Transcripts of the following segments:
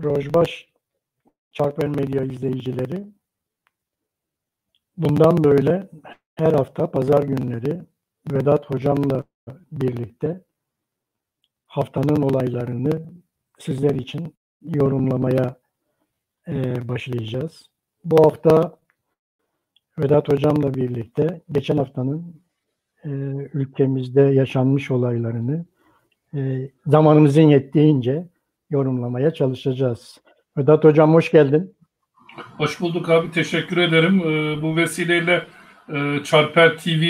Rojbaş Çarper Medya izleyicileri, bundan böyle her hafta pazar günleri Vedat Hocam'la birlikte haftanın olaylarını sizler için yorumlamaya başlayacağız. Bu hafta Vedat Hocam'la birlikte geçen haftanın ülkemizde yaşanmış olaylarını zamanımızın yettiğince yorumlamaya çalışacağız. Vedat Hocam, hoş geldin. Hoş bulduk abi, teşekkür ederim. Bu vesileyle Çarper TV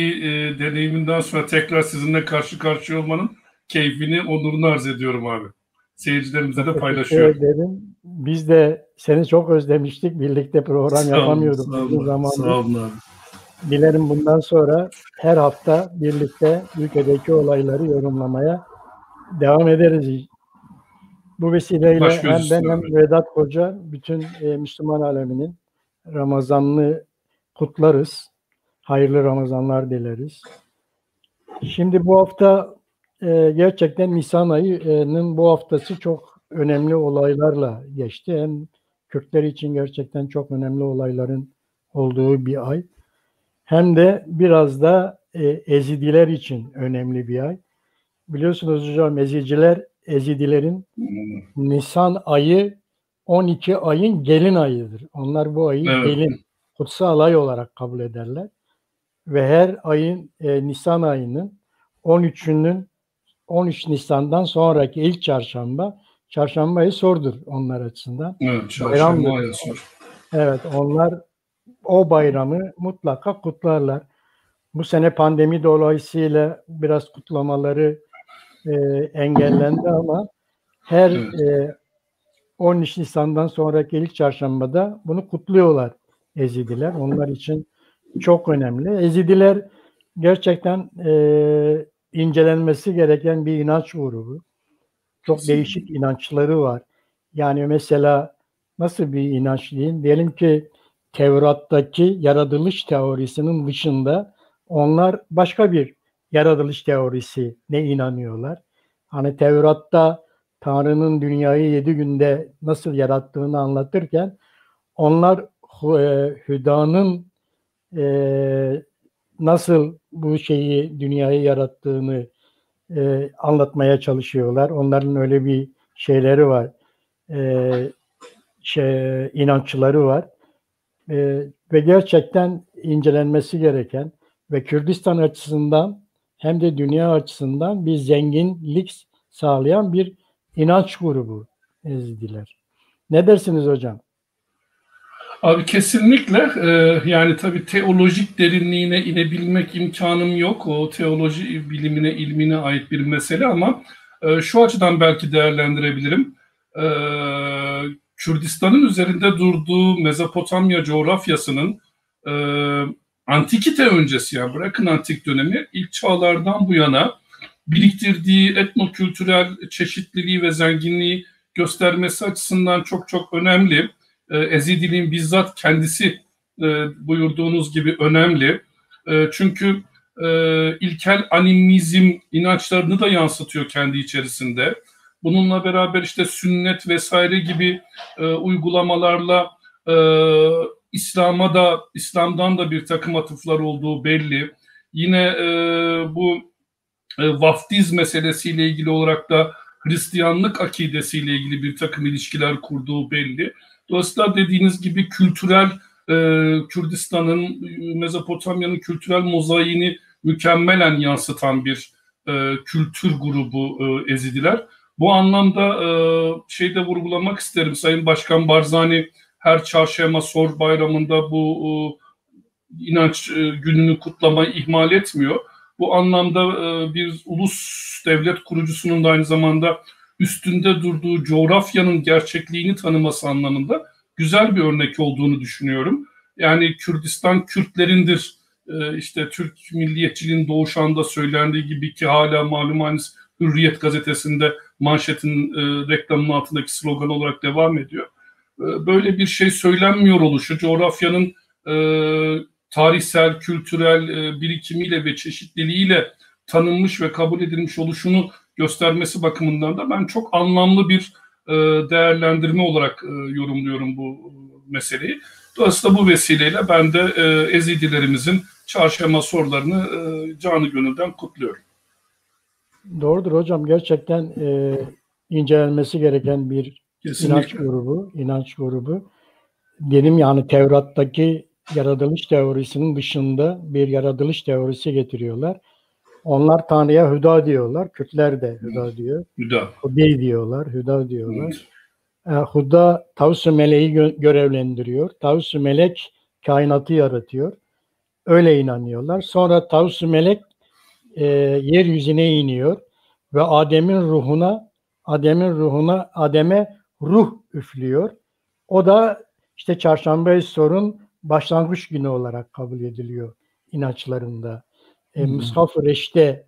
deneyiminden sonra tekrar sizinle karşı karşıya olmanın keyfini, onurunu arz ediyorum abi. Seyircilerimize de paylaşıyorum. Teşekkür ederim. Biz de seni çok özlemiştik. Birlikte program yapamıyorduk uzun zamandır. Sağ olun abi. Dilerim bundan sonra her hafta birlikte ülkedeki olayları yorumlamaya devam ederiz. Bu vesileyle hem ben hem Vedat Hoca bütün Müslüman aleminin Ramazan'ını kutlarız. Hayırlı Ramazanlar dileriz. Şimdi bu hafta gerçekten Nisan ayının bu haftası çok önemli olaylarla geçti. Hem Kürtler için gerçekten çok önemli olayların olduğu bir ay. Hem de biraz da Ezidiler için önemli bir ay. Biliyorsunuz hocam, Ezidilerin Nisan ayı 12 ayın gelin ayıdır. Onlar bu ayı gelin, kutsal ay olarak kabul ederler. Ve her ayın Nisan ayının 13 Nisan'dan sonraki ilk çarşamba ayı sordur onlar açısından. Evet, çarşamba ayı sor. Evet, onlar o bayramı mutlaka kutlarlar. Bu sene pandemi dolayısıyla biraz kutlamaları engellendi ama her 13 Nisan'dan sonraki ilk çarşambada bunu kutluyorlar Ezidiler. Onlar için çok önemli. Ezidiler gerçekten incelenmesi gereken bir inanç grubu. Çok değişik inançları var. Yani mesela nasıl bir inanç diyeyim? Diyelim ki Tevrat'taki yaratılış teorisinin dışında onlar başka bir yaratılış teorisine inanıyorlar. Hani Tevrat'ta Tanrı'nın dünyayı 7 günde nasıl yarattığını anlatırken onlar Hüda'nın nasıl bu dünyayı yarattığını anlatmaya çalışıyorlar. Onların öyle bir şeyleri var. İnançları var. Ve gerçekten incelenmesi gereken ve Kürdistan açısından hem de dünya açısından bir zenginlik sağlayan bir inanç grubu Ezidiler. Ne dersiniz hocam? Abi kesinlikle yani tabii teolojik derinliğine inebilmek imkanım yok. O teoloji bilimine, ilmine ait bir mesele ama şu açıdan belki değerlendirebilirim. Kürdistan'ın üzerinde durduğu Mezopotamya coğrafyasının antikite öncesi, yani bırakın antik dönemi, ilk çağlardan bu yana biriktirdiği etnokültürel çeşitliliği ve zenginliği göstermesi açısından çok çok önemli. Ezidiliğin bizzat kendisi buyurduğunuz gibi önemli. Çünkü ilkel animizm inançlarını da yansıtıyor kendi içerisinde. Bununla beraber işte sünnet vesaire gibi uygulamalarla İslam'dan da bir takım atıflar olduğu belli. Yine bu vaftiz meselesiyle ilgili olarak da Hristiyanlık akidesiyle ilgili bir takım ilişkiler kurduğu belli. Dolayısıyla dediğiniz gibi kültürel Kürdistan'ın, Mezopotamya'nın kültürel mozaiğini mükemmelen yansıtan bir kültür grubu Ezidiler. Bu anlamda şeyde vurgulamak isterim. Sayın Başkan Barzani her çarşamba sor bayramında bu inanç gününü kutlamayı ihmal etmiyor. Bu anlamda bir ulus devlet kurucusunun da aynı zamanda üstünde durduğu coğrafyanın gerçekliğini tanıması anlamında güzel bir örnek olduğunu düşünüyorum. Yani Kürdistan Kürtlerindir, işte Türk milliyetçiliğin doğuşanda söylendiği gibi ki hala malumunuz Hürriyet gazetesinde manşetin reklamının altındaki slogan olarak devam ediyor. Böyle bir şey söylenmiyor oluşu, coğrafyanın tarihsel, kültürel birikimiyle ve çeşitliliğiyle tanınmış ve kabul edilmiş oluşunu göstermesi bakımından da ben çok anlamlı bir değerlendirme olarak yorumluyorum bu meseleyi. Dolayısıyla bu vesileyle ben de Ezidilerimizin çarşamba sorularını canı gönülden kutluyorum. Doğrudur hocam. Gerçekten incelenmesi gereken bir Kesinlikle. inanç grubu. Dedim yani Tevrat'taki yaratılış teorisinin dışında bir yaratılış teorisi getiriyorlar. Onlar Tanrı'ya Hüda diyorlar. Kürtler de Hüda diyor. Hüda diyorlar. Hüda diyorlar. Hüda Tavs-ı Meleği görevlendiriyor. Tavs-ı Melek kainatı yaratıyor. Öyle inanıyorlar. Sonra Tavs-ı Melek yeryüzüne iniyor ve Adem'e ruh üflüyor. O da işte Çarşamba-i Sor'un başlangıç günü olarak kabul ediliyor inançlarında. Mushaf-ı Reş'te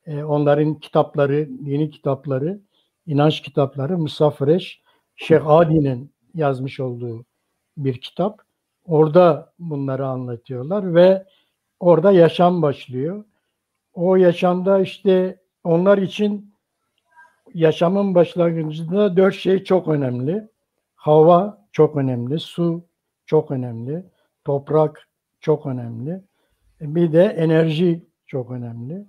onların kitapları, dini kitapları, inanç kitapları, Mushaf-ı Reş, Şeyh Adi'nin yazmış olduğu bir kitap. Orada bunları anlatıyorlar ve orada yaşam başlıyor. O yaşamda işte onlar için yaşamın başlangıcında 4 şey çok önemli. Hava çok önemli, su çok önemli, toprak çok önemli. Bir de enerji çok önemli.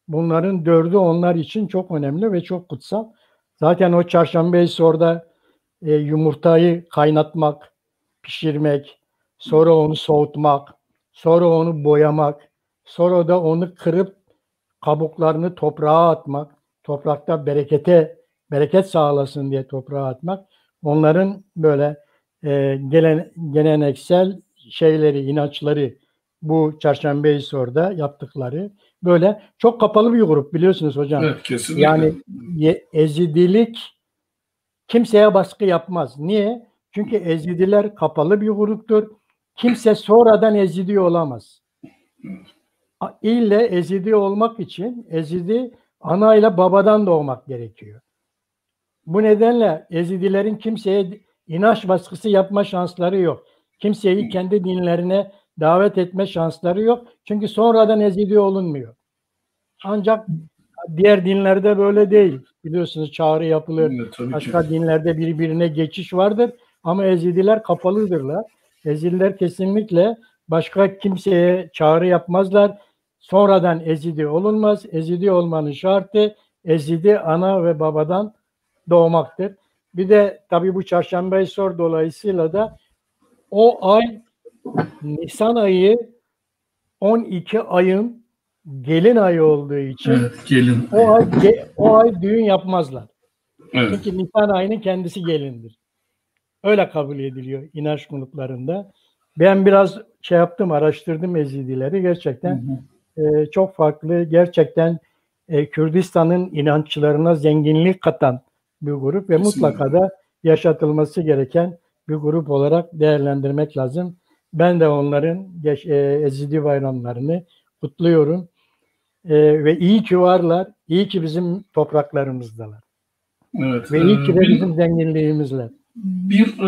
Bunların 4'ü onlar için çok önemli ve çok kutsal. Zaten o Çarşamba-i Sor'da yumurtayı kaynatmak, pişirmek, sonra onu soğutmak, sonra onu boyamak, sonra da onu kırıp kabuklarını toprağa atmak, toprakta bereket sağlasın diye toprağa atmak, onların böyle geleneksel şeyleri, inançları, bu Çarşamba-i Sor'da yaptıkları böyle çok kapalı bir grup biliyorsunuz hocam. Evet, kesinlikle. Yani Ezidilik kimseye baskı yapmaz. Niye? Çünkü Ezidiler kapalı bir gruptur. Kimse sonradan Ezidi olamaz. İlle Ezidi olmak için Ezidi ana ile babadan doğmak gerekiyor. Bu nedenle Ezidilerin kimseye inanç baskısı yapma şansları yok. Kimseyi kendi dinlerine davet etme şansları yok. Çünkü sonradan Ezidi olunmuyor. Ancak diğer dinlerde böyle değil. Biliyorsunuz çağrı yapılır. Evet, başka dinlerde birbirine geçiş vardır. Ama Ezidiler kapalıdırlar. Ezidiler kesinlikle başka kimseye çağrı yapmazlar. Sonradan Ezidi olunmaz. Ezidi olmanın şartı Ezidi ana ve babadan doğmaktır. Bir de tabii bu Çarşamba-i Sor dolayısıyla da o ay Nisan ayı 12 ayın gelin ayı olduğu için gelin. O ay düğün yapmazlar. Evet. Çünkü Nisan ayının kendisi gelindir. Öyle kabul ediliyor inanç gruplarında. Ben biraz araştırdım Ezidileri. Gerçekten çok farklı, gerçekten Kürdistan'ın inançlarına zenginlik katan bir grup ve mutlaka da yaşatılması gereken bir grup olarak değerlendirmek lazım. Ben de onların Ezidi bayramlarını kutluyorum. Ve iyi ki varlar, iyi ki bizim topraklarımızdalar. Evet. Ve iyi ki de bizim zenginliğimizler. Bir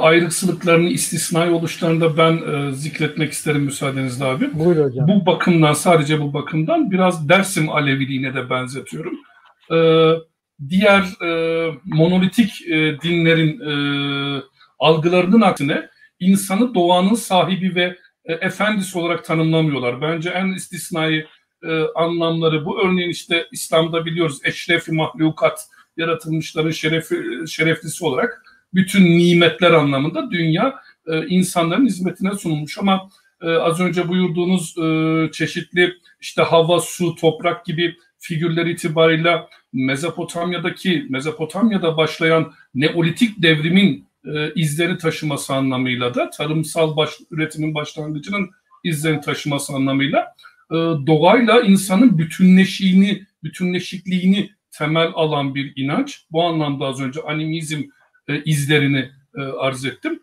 ayrıksılıklarını, istisnai oluşlarını ben zikretmek isterim müsaadenizle abi. Buyur hocam. Bu bakımdan, sadece bu bakımdan biraz Dersim Aleviliğine de benzetiyorum. Diğer monolitik dinlerin algılarının aksine insanı doğanın sahibi ve efendisi olarak tanımlamıyorlar. Bence en istisnai anlamları bu. Örneğin işte İslam'da biliyoruz eşrefi mahlukat, yaratılmışların şereflisi olarak bütün nimetler anlamında dünya insanların hizmetine sunulmuş. Ama az önce buyurduğunuz çeşitli işte hava, su, toprak gibi figürler itibarıyla Mezopotamya'da başlayan Neolitik devrimin izleri taşıması anlamıyla da tarımsal üretimin başlangıcının izlerini taşıması anlamıyla doğayla insanın bütünleşikliğini temel alan bir inanç. Bu anlamda az önce animizm izlerini arz ettim.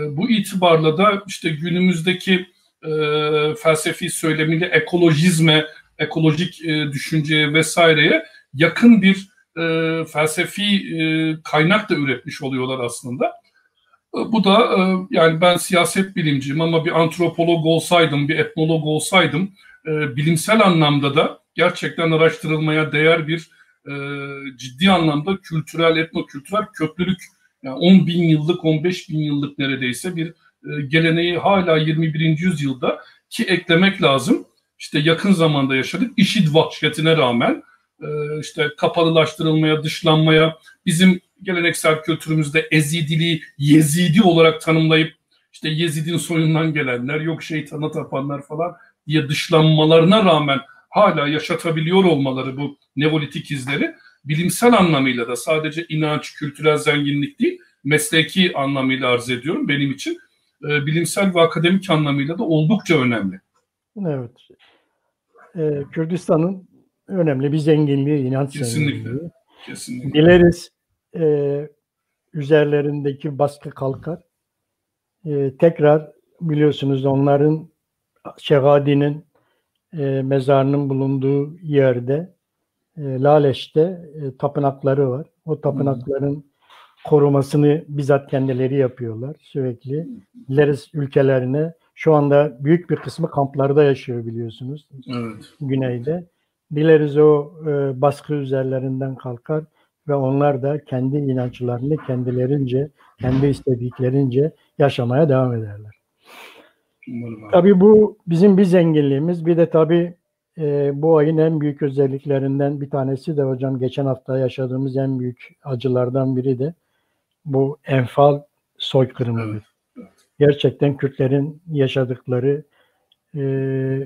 Bu itibarla da işte günümüzdeki felsefi söylemiyle ekolojizme, ekolojik düşünceye vesaireye yakın bir felsefi kaynak da üretmiş oluyorlar aslında. Bu da yani ben siyaset bilimciyim ama bir antropolog olsaydım, bir etnolog olsaydım bilimsel anlamda da gerçekten araştırılmaya değer bir ciddi anlamda kültürel, etnokültürel köklülük, yani 10 bin yıllık, 15 bin yıllık neredeyse bir geleneği hala 21. yüzyılda ki eklemek lazım. İşte yakın zamanda yaşadık. IŞİD vahşetine rağmen işte kapalılaştırılmaya, dışlanmaya, bizim geleneksel kültürümüzde Ezidiliği Yezidi olarak tanımlayıp işte Yezid'in soyundan gelenler, yok şeytana tapanlar falan diye dışlanmalarına rağmen hala yaşatabiliyor olmaları bu Neolitik izleri bilimsel anlamıyla da sadece inanç, kültürel zenginlik değil, mesleki anlamıyla arz ediyorum benim için. Bilimsel ve akademik anlamıyla da oldukça önemli. Evet. Kürdistan'ın önemli bir zenginliği, inanç zenginliği. Kesinlikle. Dileriz üzerlerindeki baskı kalkar. Tekrar biliyorsunuz onların Şehadi'nin mezarının bulunduğu yerde Laleş'te tapınakları var. O tapınakların korumasını bizzat kendileri yapıyorlar sürekli. Dileriz ülkelerine, şu anda büyük bir kısmı kamplarda yaşıyor biliyorsunuz. Evet. Güneyde. Dileriz o baskı üzerlerinden kalkar ve onlar da kendi inançlarını kendilerince, kendi istediklerince yaşamaya devam ederler. Tabii bu bizim bir zenginliğimiz. Bir de tabii bu ayın en büyük özelliklerinden bir tanesi de hocam geçen hafta yaşadığımız en büyük acılardan biri de bu Enfal soykırımıdır. Evet. Gerçekten Kürtlerin yaşadıkları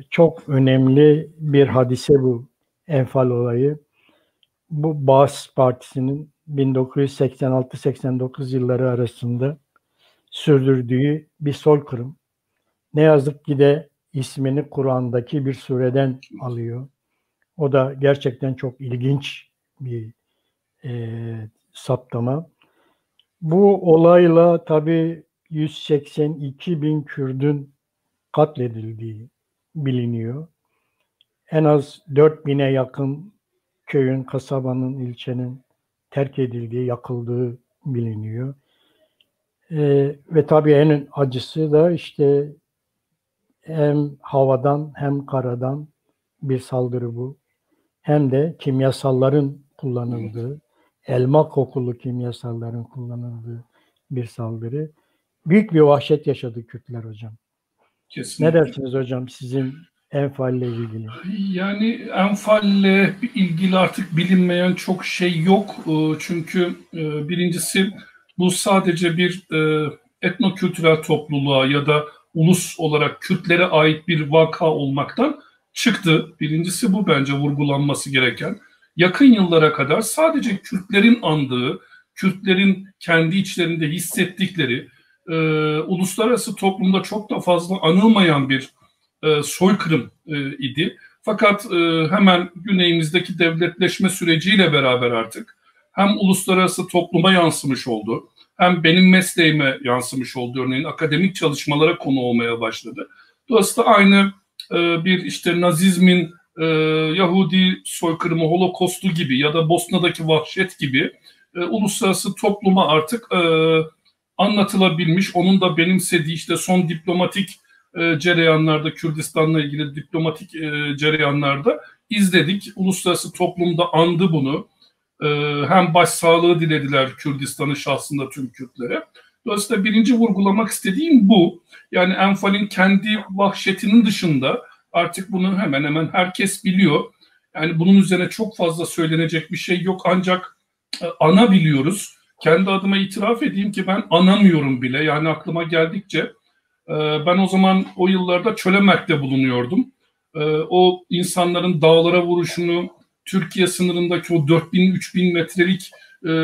çok önemli bir hadise bu Enfal olayı. Bu Baas Partisi'nin 1986-89 yılları arasında sürdürdüğü bir soykırım. Ne yazık ki de ismini Kur'an'daki bir sureden alıyor. O da gerçekten çok ilginç bir saptama. Bu olayla tabii 182 bin Kürdün katledildiği biliniyor. En az 4.000'e yakın köyün, kasabanın, ilçenin terk edildiği, yakıldığı biliniyor. Ve tabii en acısı da işte hem havadan hem karadan bir saldırı bu. Hem de kimyasalların kullanıldığı, elma kokulu kimyasalların kullanıldığı bir saldırı. Büyük bir vahşet yaşadı Kürtler hocam. Kesinlikle. Ne dersiniz hocam sizin Enfal'le ilgili? Yani Enfal'le ilgili artık bilinmeyen çok şey yok. Çünkü birincisi bu sadece bir etnokültürel topluluğa ya da ulus olarak Kürtlere ait bir vaka olmaktan çıktı. Birincisi bu bence vurgulanması gereken. Yakın yıllara kadar sadece Kürtlerin andığı, Kürtlerin kendi içlerinde hissettikleri, uluslararası toplumda çok da fazla anılmayan bir soykırım idi. Fakat hemen güneyimizdeki devletleşme süreciyle beraber artık hem uluslararası topluma yansımış oldu, hem benim mesleğime yansımış oldu. Örneğin akademik çalışmalara konu olmaya başladı. Dolayısıyla aynı bir işte Nazizmin Yahudi soykırımı, Holokostu gibi ya da Bosna'daki vahşet gibi uluslararası topluma artık anlatılabilmiş, onun da benimsediği işte son diplomatik cereyanlarda, Kürdistan'la ilgili diplomatik cereyanlarda izledik. Uluslararası toplumda andı bunu. Hem başsağlığı dilediler Kürdistan'ın şahsında tüm Kürtlere. Dolayısıyla birinci vurgulamak istediğim bu. Yani Enfal'in kendi vahşetinin dışında artık bunu hemen hemen herkes biliyor. Yani bunun üzerine çok fazla söylenecek bir şey yok. Ancak ana biliyoruz. Kendi adıma itiraf edeyim ki ben anamıyorum bile. Yani aklıma geldikçe ben o zaman o yıllarda Çölemerk'te bulunuyordum. O insanların dağlara vuruşunu, Türkiye sınırındaki o 4000-3000 metrelik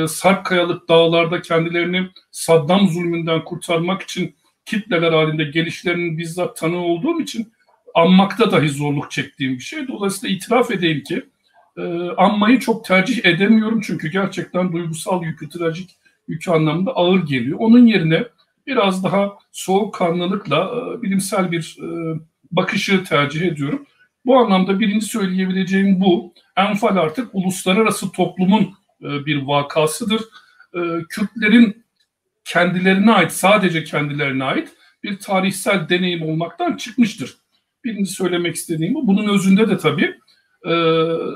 sarp kayalık dağlarda kendilerini Saddam zulmünden kurtarmak için kitleler halinde gelişlerinin bizzat tanığı olduğum için anmakta dahi zorluk çektiğim bir şey. Dolayısıyla itiraf edeyim ki anmayı çok tercih edemiyorum çünkü gerçekten duygusal yükü, trajik yükü anlamında ağır geliyor. Onun yerine biraz daha soğukkanlılıkla bilimsel bir bakışı tercih ediyorum. Bu anlamda birinci söyleyebileceğim bu. Enfal artık uluslararası toplumun bir vakasıdır. Kürtlerin kendilerine ait, sadece kendilerine ait bir tarihsel deneyim olmaktan çıkmıştır. Birinci söylemek istediğim bu. Bunun özünde de tabii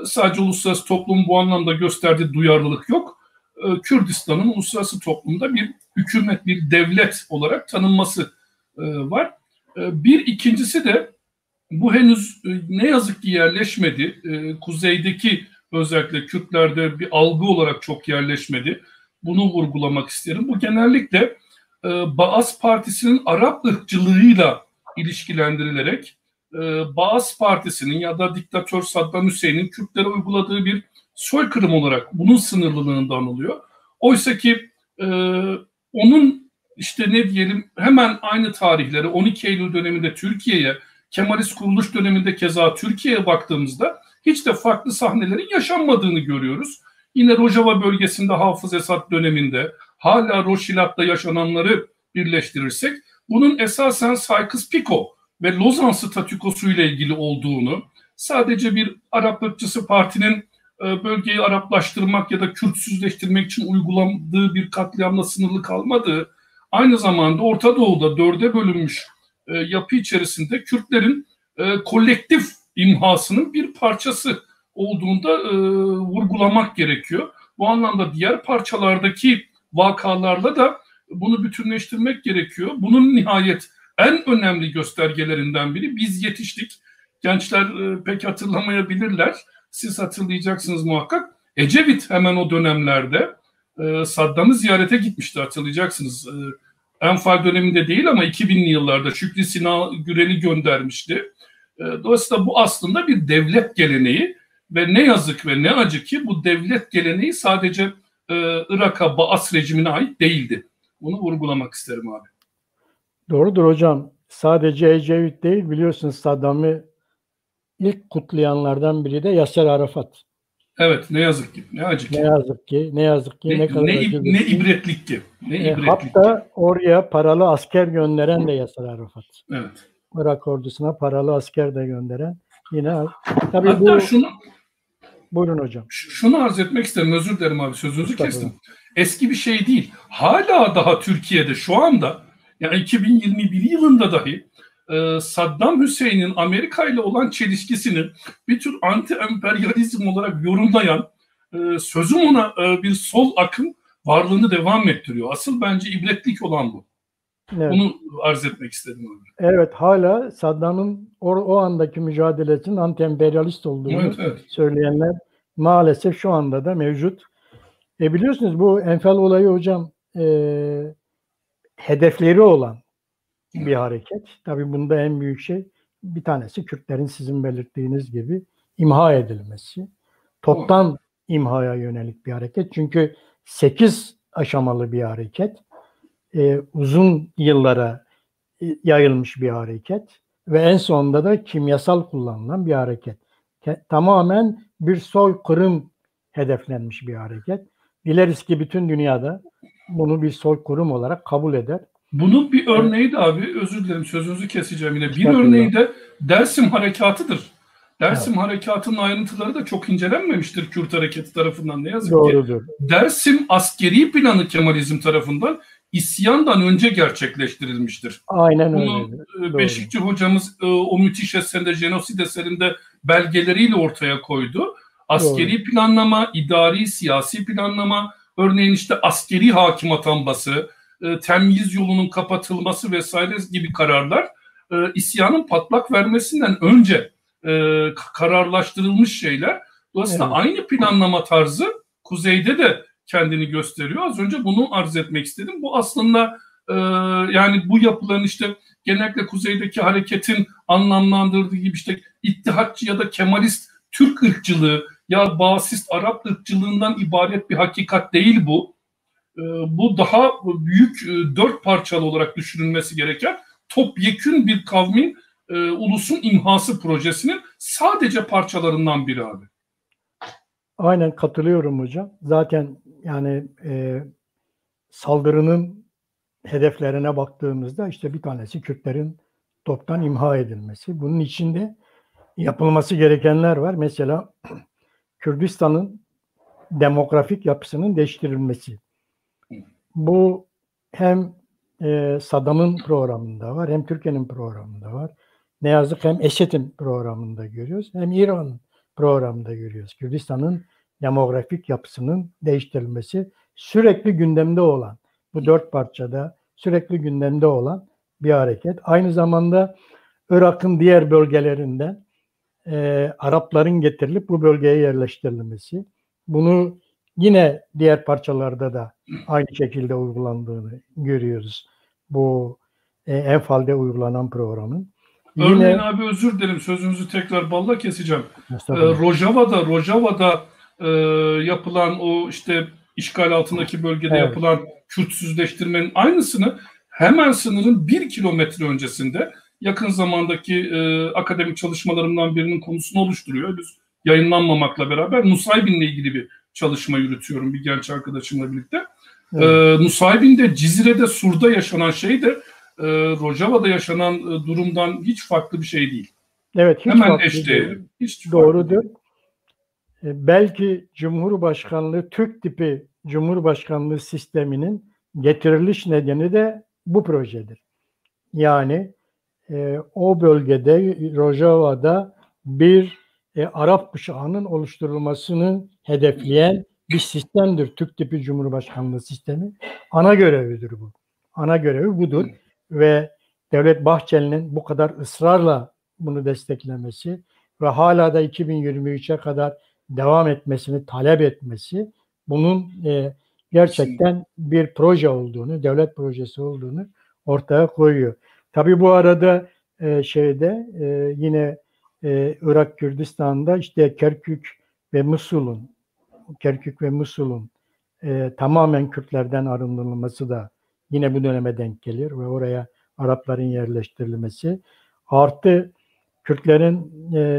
Sadece uluslararası toplum bu anlamda gösterdiği duyarlılık yok. Kürdistan'ın uluslararası toplumda bir hükümet, bir devlet olarak tanınması var. Bir ikincisi de bu henüz ne yazık ki yerleşmedi. Kuzeydeki özellikle Kürtlerde bir algı olarak çok yerleşmedi. Bunu vurgulamak isterim. Bu genellikle Baas Partisi'nin Arap ırkçılığıyla ilişkilendirilerek Baas Partisi'nin ya da diktatör Saddam Hüseyin'in Kürtlere uyguladığı bir soykırım olarak bunun sınırlılığında anılıyor. Oysa ki onun işte ne diyelim hemen aynı tarihleri 12 Eylül döneminde Türkiye'ye, Kemalist kuruluş döneminde keza Türkiye'ye baktığımızda hiç de farklı sahnelerin yaşanmadığını görüyoruz. Yine Rojava bölgesinde Hafız Esad döneminde hala Roşilat'ta yaşananları birleştirirsek bunun esasen Sykes-Picot ve Lozan statükosu ile ilgili olduğunu, sadece bir Arap ırkçısı partinin bölgeyi Araplaştırmak ya da Kürtsüzleştirmek için uyguladığı bir katliamla sınırlı kalmadığı, aynı zamanda Orta Doğu'da dörde bölünmüş yapı içerisinde Kürtlerin kolektif imhasının bir parçası olduğunda vurgulamak gerekiyor. Bu anlamda diğer parçalardaki vakalarla da bunu bütünleştirmek gerekiyor. Bunun nihayet en önemli göstergelerinden biri biz yetiştik. Gençler pek hatırlamayabilirler. Siz hatırlayacaksınız muhakkak. Ecevit hemen o dönemlerde Saddam'ı ziyarete gitmişti, hatırlayacaksınız. Enfal döneminde değil ama 2000'li yıllarda Şükrü Sinan Gürel'i göndermişti. Dolayısıyla bu aslında bir devlet geleneği ve ne yazık ve ne acı ki bu devlet geleneği sadece Irak'a, Baas rejimine ait değildi. Bunu vurgulamak isterim abi. Doğrudur hocam. Sadece Ecevit değil, biliyorsunuz Saddam'ı ilk kutlayanlardan biri de Yasser Arafat. Evet, ne yazık ki, ne acı ki. Ne yazık ki, ne kadar acı ne ibretlik ki. Hatta oraya paralı asker gönderen de Yasser Arafat. Evet. Irak ordusuna paralı asker de gönderen yine. Tabii hatta buyurun hocam. Şunu arz etmek isterim, özür dilerim abi, sözünüzü kestim. Eski bir şey değil. Hala daha Türkiye'de şu anda, yani 2021 yılında dahi Saddam Hüseyin'in Amerika ile olan çelişkisini bir tür anti-emperyalizm olarak yorumlayan, sözüm ona bir sol akım varlığını devam ettiriyor. Asıl bence ibretlik olan bu. Evet. Bunu arz etmek istedim abi. Evet, hala Saddam'ın o andaki mücadelesinin anti-emperyalist olduğunu söyleyenler maalesef şu anda da mevcut. Biliyorsunuz bu Enfal olayı hocam hedefleri olan bir hareket. Tabii bunda en büyük şey bir tanesi Kürtlerin sizin belirttiğiniz gibi imha edilmesi. Toptan imhaya yönelik bir hareket. Çünkü 8 aşamalı bir hareket. Uzun yıllara yayılmış bir hareket. Ve en sonunda da kimyasal kullanılan bir hareket. Tamamen bir soykırım hedeflenmiş bir hareket. Dileriz ki bütün dünyada bunu bir soykırım olarak kabul eder. Bunun bir örneği de abi, özür dilerim sözünüzü keseceğim yine. Bir örneği de Dersim Harekatı'dır. Dersim Harekatı'nın ayrıntıları da çok incelenmemiştir Kürt Hareketi tarafından, ne yazık Doğrudur. ki. Dersim askeri planı Kemalizm tarafından isyandan önce gerçekleştirilmiştir. Aynen bunu öyle. Beşikçi hocamız o müthiş eserinde, Jenosid eserinde belgeleriyle ortaya koydu. Askeri planlama, idari, siyasi planlama, örneğin işte askeri hakim atanması, temyiz yolunun kapatılması vesaire gibi kararlar isyanın patlak vermesinden önce kararlaştırılmış şeyler. Dolayısıyla aynı planlama tarzı kuzeyde de kendini gösteriyor. Az önce bunu arz etmek istedim. Bu aslında yani bu yapılan işte genellikle kuzeydeki hareketin anlamlandırdığı gibi işte İttihatçı ya da Kemalist Türk ırkçılığı ya Basist Arap ırkçılığından ibaret bir hakikat değil bu. Bu daha büyük 4 parçalı olarak düşünülmesi gereken topyekün bir kavmin, ulusun imhası projesinin sadece parçalarından biri abi. Aynen katılıyorum hocam. Zaten yani saldırının hedeflerine baktığımızda işte bir tanesi Kürtlerin toptan imha edilmesi. Bunun içinde yapılması gerekenler var. Mesela Kürdistan'ın demografik yapısının değiştirilmesi. Bu hem Saddam'ın programında var, hem Türkiye'nin programında var. Ne yazık hem Esed'in programında görüyoruz, hem İran'ın programda görüyoruz. Kürdistan'ın demografik yapısının değiştirilmesi sürekli gündemde olan, bu 4 parçada sürekli gündemde olan bir hareket. Aynı zamanda Irak'ın diğer bölgelerinden Arapların getirilip bu bölgeye yerleştirilmesi. Bunu yine diğer parçalarda da aynı şekilde uygulandığını görüyoruz. Bu Enfal'de uygulanan programın. Örneğin abi özür dilerim, sözünüzü tekrar balla keseceğim. Rojava'da yapılan o işte işgal altındaki bölgede yapılan Kürtsüzleştirmenin aynısını hemen sınırın 1 kilometre öncesinde yakın zamandaki akademik çalışmalarımdan birinin konusunu oluşturuyor. Biz yayınlanmamakla beraber Nusaybin'le ilgili bir çalışma yürütüyorum bir genç arkadaşımla birlikte. Nusaybin'de, Cizire'de, Sur'da yaşanan şey de Rojava'da yaşanan durumdan hiç farklı bir şey değil. Evet, hiç hemen eşdeğeri. Doğrudur. Belki Cumhurbaşkanlığı, Türk tipi Cumhurbaşkanlığı sisteminin getiriliş nedeni de bu projedir. Yani o bölgede, Rojava'da bir Arap kuşağının oluşturulmasını hedefleyen bir sistemdir. Türk tipi Cumhurbaşkanlığı sistemi. Ana görevidir bu. Ana görevi budur. Ve Devlet Bahçeli'nin bu kadar ısrarla bunu desteklemesi ve hala da 2023'e kadar devam etmesini talep etmesi, bunun gerçekten bir proje olduğunu, devlet projesi olduğunu ortaya koyuyor. Tabii bu arada yine Irak Kürdistan'da işte Kerkük ve Musul'un tamamen Kürtlerden arındırılması da yine bu döneme denk gelir ve oraya Arapların yerleştirilmesi, artı Kürtlerin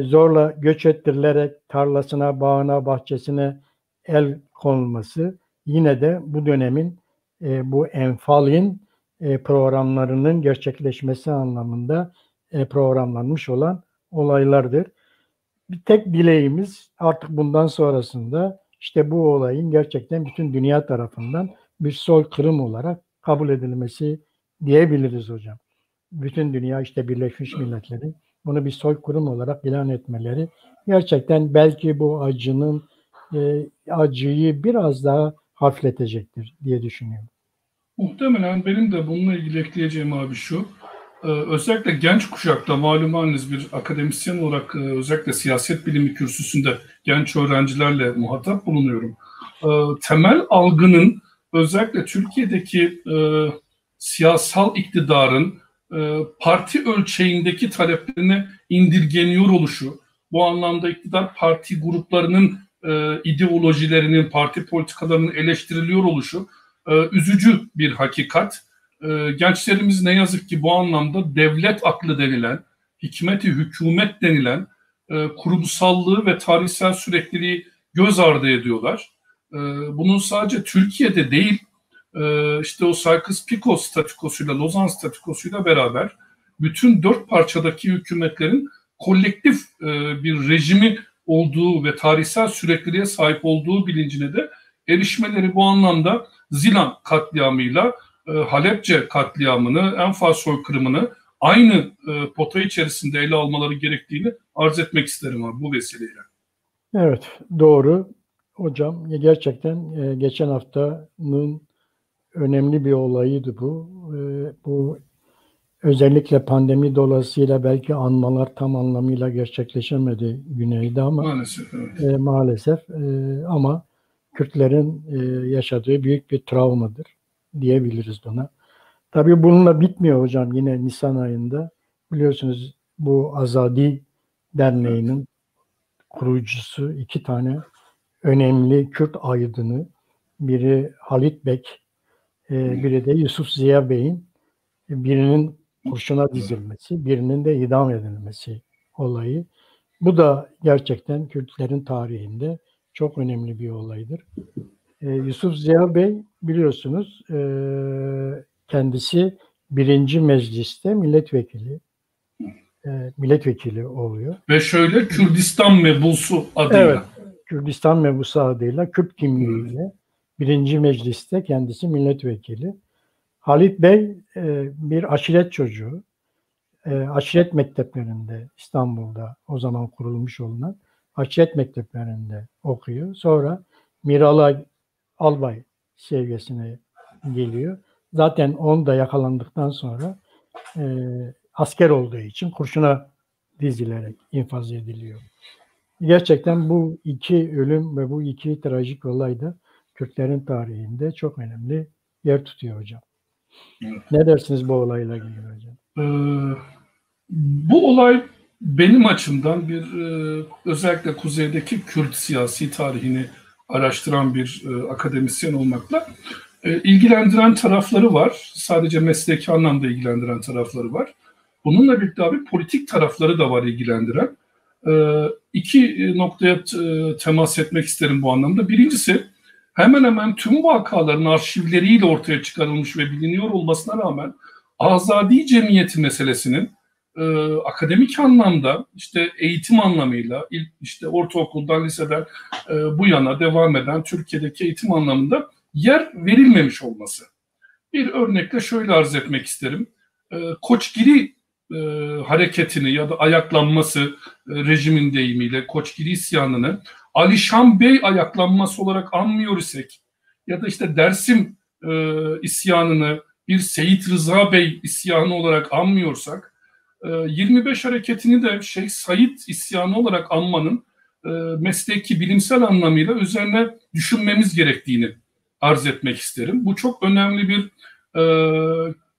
zorla göç ettirilerek tarlasına, bağına, bahçesine el konulması yine de bu dönemin bu Enfal'in programlarının gerçekleşmesi anlamında programlanmış olan olaylardır. Bir tek dileğimiz artık bundan sonrasında işte bu olayın gerçekten bütün dünya tarafından bir soykırım olarak kabul edilmesi diyebiliriz hocam. Bütün dünya, işte Birleşmiş Milletler'in bunu bir soykırım olarak ilan etmeleri gerçekten belki bu acıyı biraz daha hafifletecektir diye düşünüyorum. Muhtemelen benim de bununla ilgili ekleyeceğim abi şu. Özellikle genç kuşakta, malum haliniz bir akademisyen olarak özellikle siyaset bilimi kürsüsünde genç öğrencilerle muhatap bulunuyorum. Temel algının özellikle Türkiye'deki siyasal iktidarın parti ölçeğindeki taleplerine indirgeniyor oluşu, bu anlamda iktidar parti gruplarının ideolojilerinin, parti politikalarının eleştiriliyor oluşu üzücü bir hakikat. Gençlerimiz ne yazık ki bu anlamda devlet aklı denilen, hikmeti hükümet denilen kurumsallığı ve tarihsel sürekliliği göz ardı ediyorlar. Bunun sadece Türkiye'de değil, işte o Sykes-Picot statükosuyla, Lozan statükosuyla beraber bütün 4 parçadaki hükümetlerin kolektif bir rejimi olduğu ve tarihsel sürekliliğe sahip olduğu bilincine de erişmeleri bu anlamda Zilan katliamıyla Halepçe katliamını, Enfal soykırımını aynı pota içerisinde ele almaları gerektiğini arz etmek isterim abi bu vesileyle. Evet, doğru. Hocam gerçekten geçen haftanın önemli bir olayıydı bu. Bu özellikle pandemi dolayısıyla belki anmalar tam anlamıyla gerçekleşemedi güneyde ama maalesef, evet. Maalesef ama Kürtlerin yaşadığı büyük bir travmadır diyebiliriz buna. Tabii bununla bitmiyor hocam. Yine Nisan ayında biliyorsunuz bu Azadi Derneği'nin kurucusu 2 tane önemli Kürt aydını, biri Halit Bek, biri de Yusuf Ziya Bey'in birinin kurşuna dizilmesi, birinin de idam edilmesi olayı. Bu da gerçekten Kürtlerin tarihinde çok önemli bir olaydır. Yusuf Ziya Bey biliyorsunuz kendisi 1. Meclis'te milletvekili oluyor. Ve şöyle Kürdistan Mebusu adıyla. Evet, Kürdistan Mebusu adıyla, Kürt kimliğiyle 1. Meclis'te kendisi milletvekili. Halit Bey bir aşiret çocuğu. Aşiret mekteplerinde İstanbul'da o zaman kurulmuş olunan Haçiyet mekteplerinde okuyor. Sonra Miralı albay seviyesine geliyor. Zaten onu da yakalandıktan sonra asker olduğu için kurşuna dizilerek infaz ediliyor. Gerçekten bu iki ölüm ve bu iki trajik olay da Kürtlerin tarihinde çok önemli yer tutuyor hocam. Evet. Ne dersiniz bu olayla ilgili hocam? Bu olay benim açımdan bir özellikle kuzeydeki Kürt siyasi tarihini araştıran bir akademisyen olmakla ilgilendiren tarafları var. Sadece mesleki anlamda ilgilendiren tarafları var. Bununla birlikte abi politik tarafları da var ilgilendiren. İki noktaya temas etmek isterim bu anlamda. Birincisi, hemen hemen tüm vakaların arşivleriyle ortaya çıkarılmış ve biliniyor olmasına rağmen azadi cemiyeti meselesinin akademik anlamda, işte eğitim anlamıyla, işte ortaokuldan, liseden bu yana devam eden Türkiye'deki eğitim anlamında yer verilmemiş olması. Bir örnekle şöyle arz etmek isterim. Koçgiri hareketini ya da ayaklanması, rejimin deyimiyle Koçgiri isyanını Alişan Bey ayaklanması olarak anmıyor isek ya da işte Dersim isyanını bir Seyit Rıza Bey isyanı olarak anmıyorsak, 25 hareketini de Şeyh Said isyanı olarak anmanın mesleki, bilimsel anlamıyla üzerine düşünmemiz gerektiğini arz etmek isterim. Bu çok önemli bir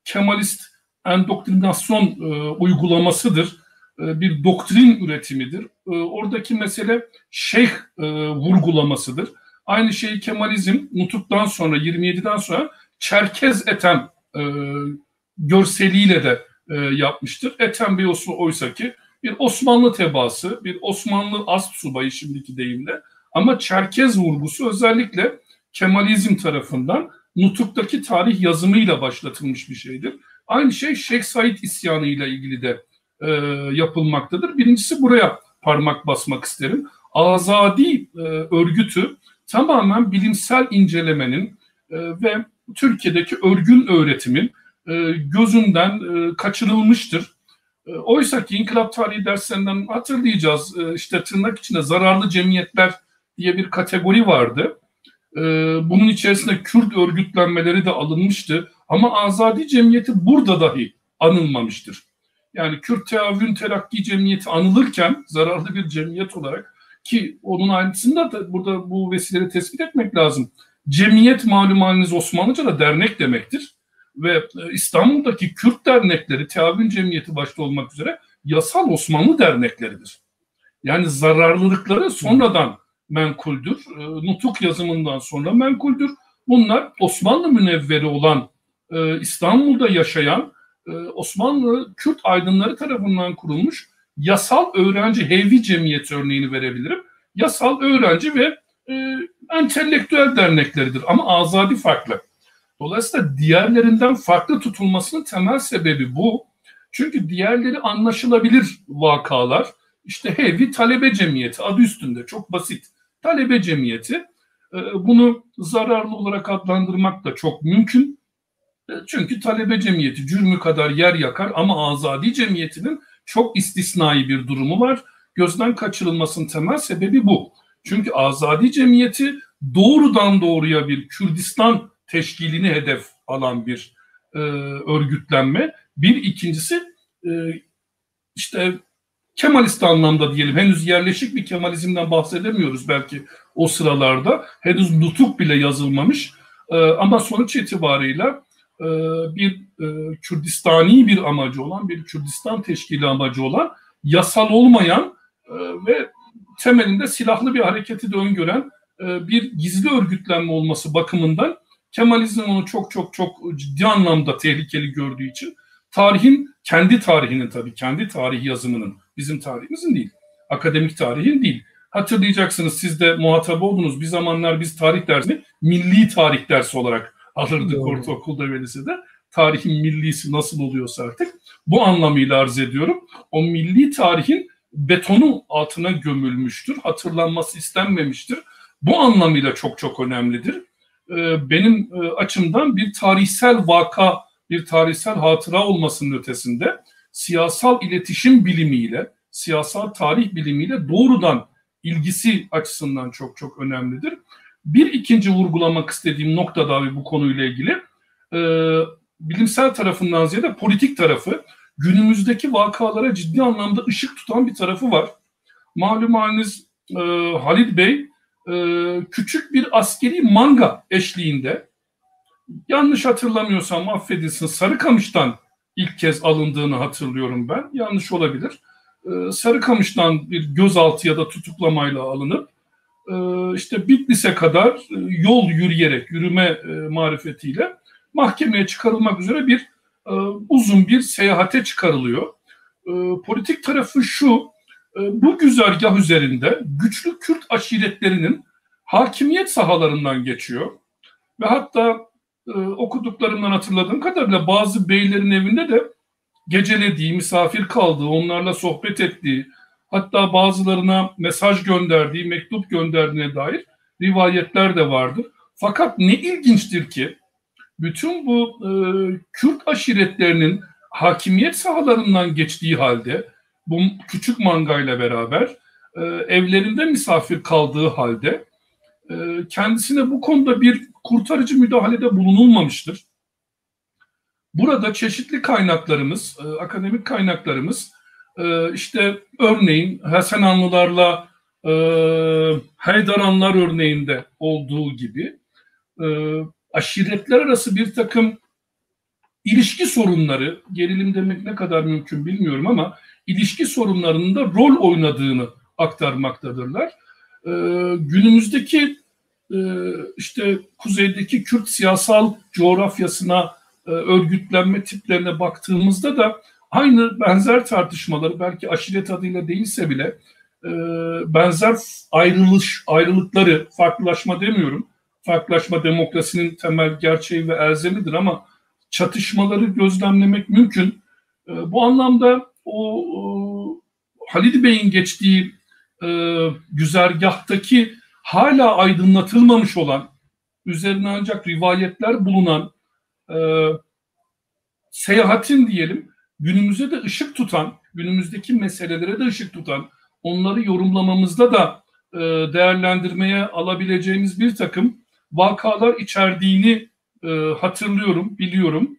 Kemalist endoktrinasyon uygulamasıdır. Bir doktrin üretimidir. Oradaki mesele şeyh vurgulamasıdır. Aynı şeyi Kemalizm Nutuk'tan sonra, 27'den sonra Çerkez Ethem görseliyle de yapmıştır. Ethem Bey oysa ki bir Osmanlı tebaası, bir Osmanlı ast subayı şimdiki deyimle, ama Çerkez vurgusu özellikle Kemalizm tarafından Nutuk'taki tarih yazımıyla başlatılmış bir şeydir. Aynı şey Şeyh Said isyanı ile ilgili de yapılmaktadır. Birincisi buraya parmak basmak isterim. Azadi örgütü tamamen bilimsel incelemenin ve Türkiye'deki örgün öğretimin gözünden kaçırılmıştır. Oysa ki inkılap tarihi derslerinden hatırlayacağız. İşte tırnak içinde zararlı cemiyetler diye bir kategori vardı. Bunun içerisinde Kürt örgütlenmeleri de alınmıştı. Ama Azadi Cemiyeti burada dahi anılmamıştır. Yani Kürt Teavün Terakki Cemiyeti anılırken zararlı bir cemiyet olarak, ki onun aynısını da burada bu vesileleri tespit etmek lazım. Cemiyet malum haliniz Osmanlıca'da dernek demektir. Ve İstanbul'daki Kürt dernekleri, Teavün Cemiyeti başta olmak üzere yasal Osmanlı dernekleridir. Yani zararlılıkları sonradan menkuldür. Nutuk yazımından sonra menkuldür. Bunlar Osmanlı münevveri olan, İstanbul'da yaşayan Osmanlı Kürt aydınları tarafından kurulmuş yasal öğrenci Hevi Cemiyeti örneğini verebilirim. Yasal öğrenci ve entelektüel dernekleridir ama azadi farklı. Dolayısıyla diğerlerinden farklı tutulmasının temel sebebi bu. Çünkü diğerleri anlaşılabilir vakalar. İşte Hevi Talebe Cemiyeti adı üstünde, çok basit. Talebe Cemiyeti, bunu zararlı olarak adlandırmak da çok mümkün. Çünkü Talebe Cemiyeti cürmü kadar yer yakar ama Azadi Cemiyeti'nin çok istisnai bir durumu var. Gözden kaçırılmasının temel sebebi bu. Çünkü Azadi Cemiyeti doğrudan doğruya bir Kürdistan teşkilini hedef alan bir örgütlenme. Bir ikincisi işte Kemalist anlamda diyelim, henüz yerleşik bir Kemalizmden bahsedemiyoruz belki o sıralarda. Henüz nutuk bile yazılmamış ama sonuç itibarıyla bir Kürdistani bir amacı olan, bir Kürdistan teşkili amacı olan, yasal olmayan ve temelinde silahlı bir hareketi de öngören bir gizli örgütlenme olması bakımından Kemalizm onu çok ciddi anlamda tehlikeli gördüğü için tarihin, kendi tarihinin, tabii kendi tarih yazımının, bizim tarihimizin değil, akademik tarihin değil. Hatırlayacaksınız, siz de muhatap oldunuz. Bir zamanlar biz tarih dersini milli tarih dersi olarak alırdık ortaokulda ve lisede. Tarihin millisi nasıl oluyorsa artık. Bu anlamıyla arz ediyorum. O milli tarihin betonu altına gömülmüştür. Hatırlanması istenmemiştir. Bu anlamıyla çok önemlidir. Benim açımdan bir tarihsel vaka, bir tarihsel hatıra olmasının ötesinde siyasal iletişim bilimiyle, siyasal tarih bilimiyle doğrudan ilgisi açısından çok çok önemlidir. Bir ikinci vurgulamak istediğim nokta da bu konuyla ilgili bilimsel tarafından ziyade politik tarafı, günümüzdeki vakalara ciddi anlamda ışık tutan bir tarafı var. Malum haliniz Halit Bey küçük bir askeri manga eşliğinde, yanlış hatırlamıyorsam affedilsin, Sarıkamış'tan ilk kez alındığını hatırlıyorum ben. Yanlış olabilir. Sarıkamış'tan bir gözaltı ya da tutuklamayla alınıp işte Bitlis'e kadar yol yürüyerek, yürüme marifetiyle mahkemeye çıkarılmak üzere bir uzun bir seyahate çıkarılıyor. Politik tarafı şu, bu güzergah üzerinde güçlü Kürt aşiretlerinin hakimiyet sahalarından geçiyor. Ve hatta okuduklarımdan hatırladığım kadarıyla bazı beylerin evinde de gecelediği, misafir kaldığı, onlarla sohbet ettiği, hatta bazılarına mesaj gönderdiği, mektup gönderdiğine dair rivayetler de vardır. Fakat ne ilginçtir ki bütün bu Kürt aşiretlerinin hakimiyet sahalarından geçtiği halde, bu küçük mangayla beraber evlerinde misafir kaldığı halde kendisine bu konuda bir kurtarıcı müdahalede bulunulmamıştır. Burada çeşitli kaynaklarımız, akademik kaynaklarımız, işte örneğin Hasananlılarla Haydaranlar örneğinde olduğu gibi aşiretler arası bir takım ilişki sorunları, gerilim demek ne kadar mümkün bilmiyorum ama ilişki sorunlarının da rol oynadığını aktarmaktadırlar. Günümüzdeki işte kuzeydeki Kürt siyasal coğrafyasına, örgütlenme tiplerine baktığımızda da aynı benzer tartışmaları, belki aşiret adıyla değilse bile benzer ayrılıkları, farklılaşma demiyorum, farklılaşma demokrasinin temel gerçeği ve elzemidir ama çatışmaları gözlemlemek mümkün. Bu anlamda o Halid Bey'in geçtiği güzergahtaki hala aydınlatılmamış olan, üzerine ancak rivayetler bulunan seyahatin diyelim, günümüze de ışık tutan, günümüzdeki meselelere de ışık tutan, onları yorumlamamızda da değerlendirmeye alabileceğimiz bir takım vakalar içerdiğini hatırlıyorum, biliyorum.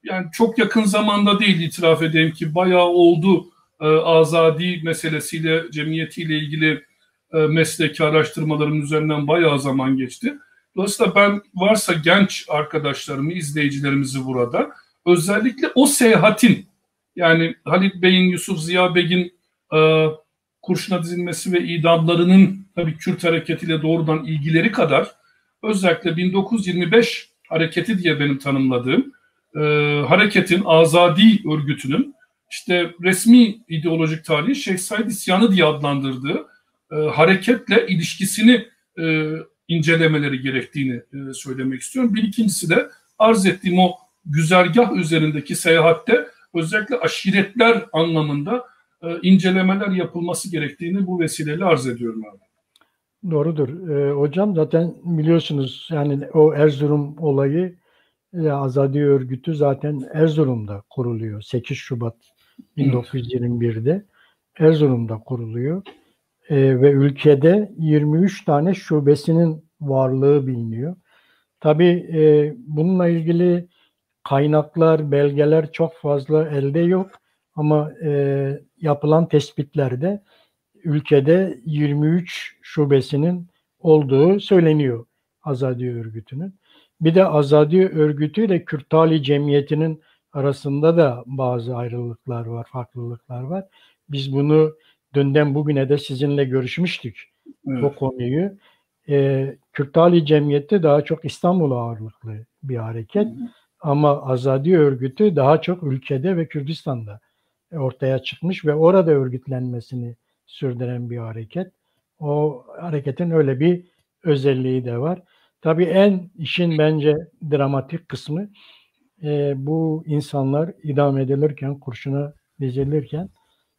Yani çok yakın zamanda değil, itiraf edeyim ki bayağı oldu azadi meselesiyle, cemiyetiyle ilgili mesleki araştırmaların üzerinden bayağı zaman geçti. Dolayısıyla ben varsa genç arkadaşlarımı, izleyicilerimizi burada özellikle o seyahatin, yani Halit Bey'in, Yusuf Ziya Bek'in kurşuna dizilmesi ve idamlarının tabii Kürt hareketiyle doğrudan ilgileri kadar özellikle 1925 hareketi diye benim tanımladığım hareketin, azadi örgütünün işte resmi ideolojik tarihi Şeyh Said İsyanı diye adlandırdığı hareketle ilişkisini incelemeleri gerektiğini söylemek istiyorum. Bir ikincisi de arz ettiğim o güzergah üzerindeki seyahatte özellikle aşiretler anlamında incelemeler yapılması gerektiğini bu vesileyle arz ediyorum abi. Doğrudur. Hocam zaten biliyorsunuz yani o Erzurum olayı, Azadi Örgütü zaten Erzurum'da kuruluyor. 8 Şubat 1921'de Erzurum'da kuruluyor. Ve ülkede 23 tane şubesinin varlığı biliniyor. Tabii bununla ilgili kaynaklar, belgeler çok fazla elde yok ama yapılan tespitlerde ülkede 23 şubesinin olduğu söyleniyor Azadi Örgütü'nün. Bir de Azadi Örgütü ile Kürtali Cemiyeti'nin arasında da bazı ayrılıklar var, farklılıklar var. Biz bunu dünden bugüne de sizinle görüşmüştük, evet, bu konuyu. Kürtali Cemiyeti daha çok İstanbul ağırlıklı bir hareket. Ama Azadi Örgütü daha çok ülkede ve Kürdistan'da ortaya çıkmış ve orada örgütlenmesini sürdüren bir hareket. O hareketin öyle bir özelliği de var. Tabii işin bence dramatik kısmı bu insanlar idam edilirken, kurşuna dizilirken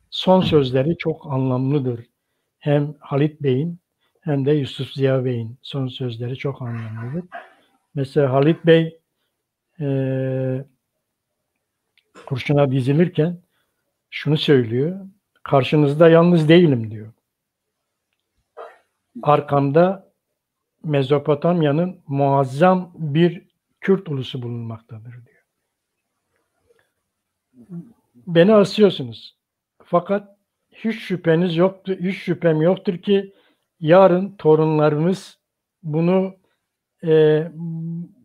son sözleri çok anlamlıdır. Hem Halit Bey'in hem de Yusuf Ziya Bey'in son sözleri çok anlamlıdır. Mesela Halit Bey kurşuna dizilirken şunu söylüyor: karşınızda yalnız değilim diyor. arkamda Mezopotamya'nın muazzam bir Kürt ulusu bulunmaktadır diyor. Beni asıyorsunuz. Fakat hiç şüpheniz yoktur, hiç şüphem yoktur ki yarın torunlarımız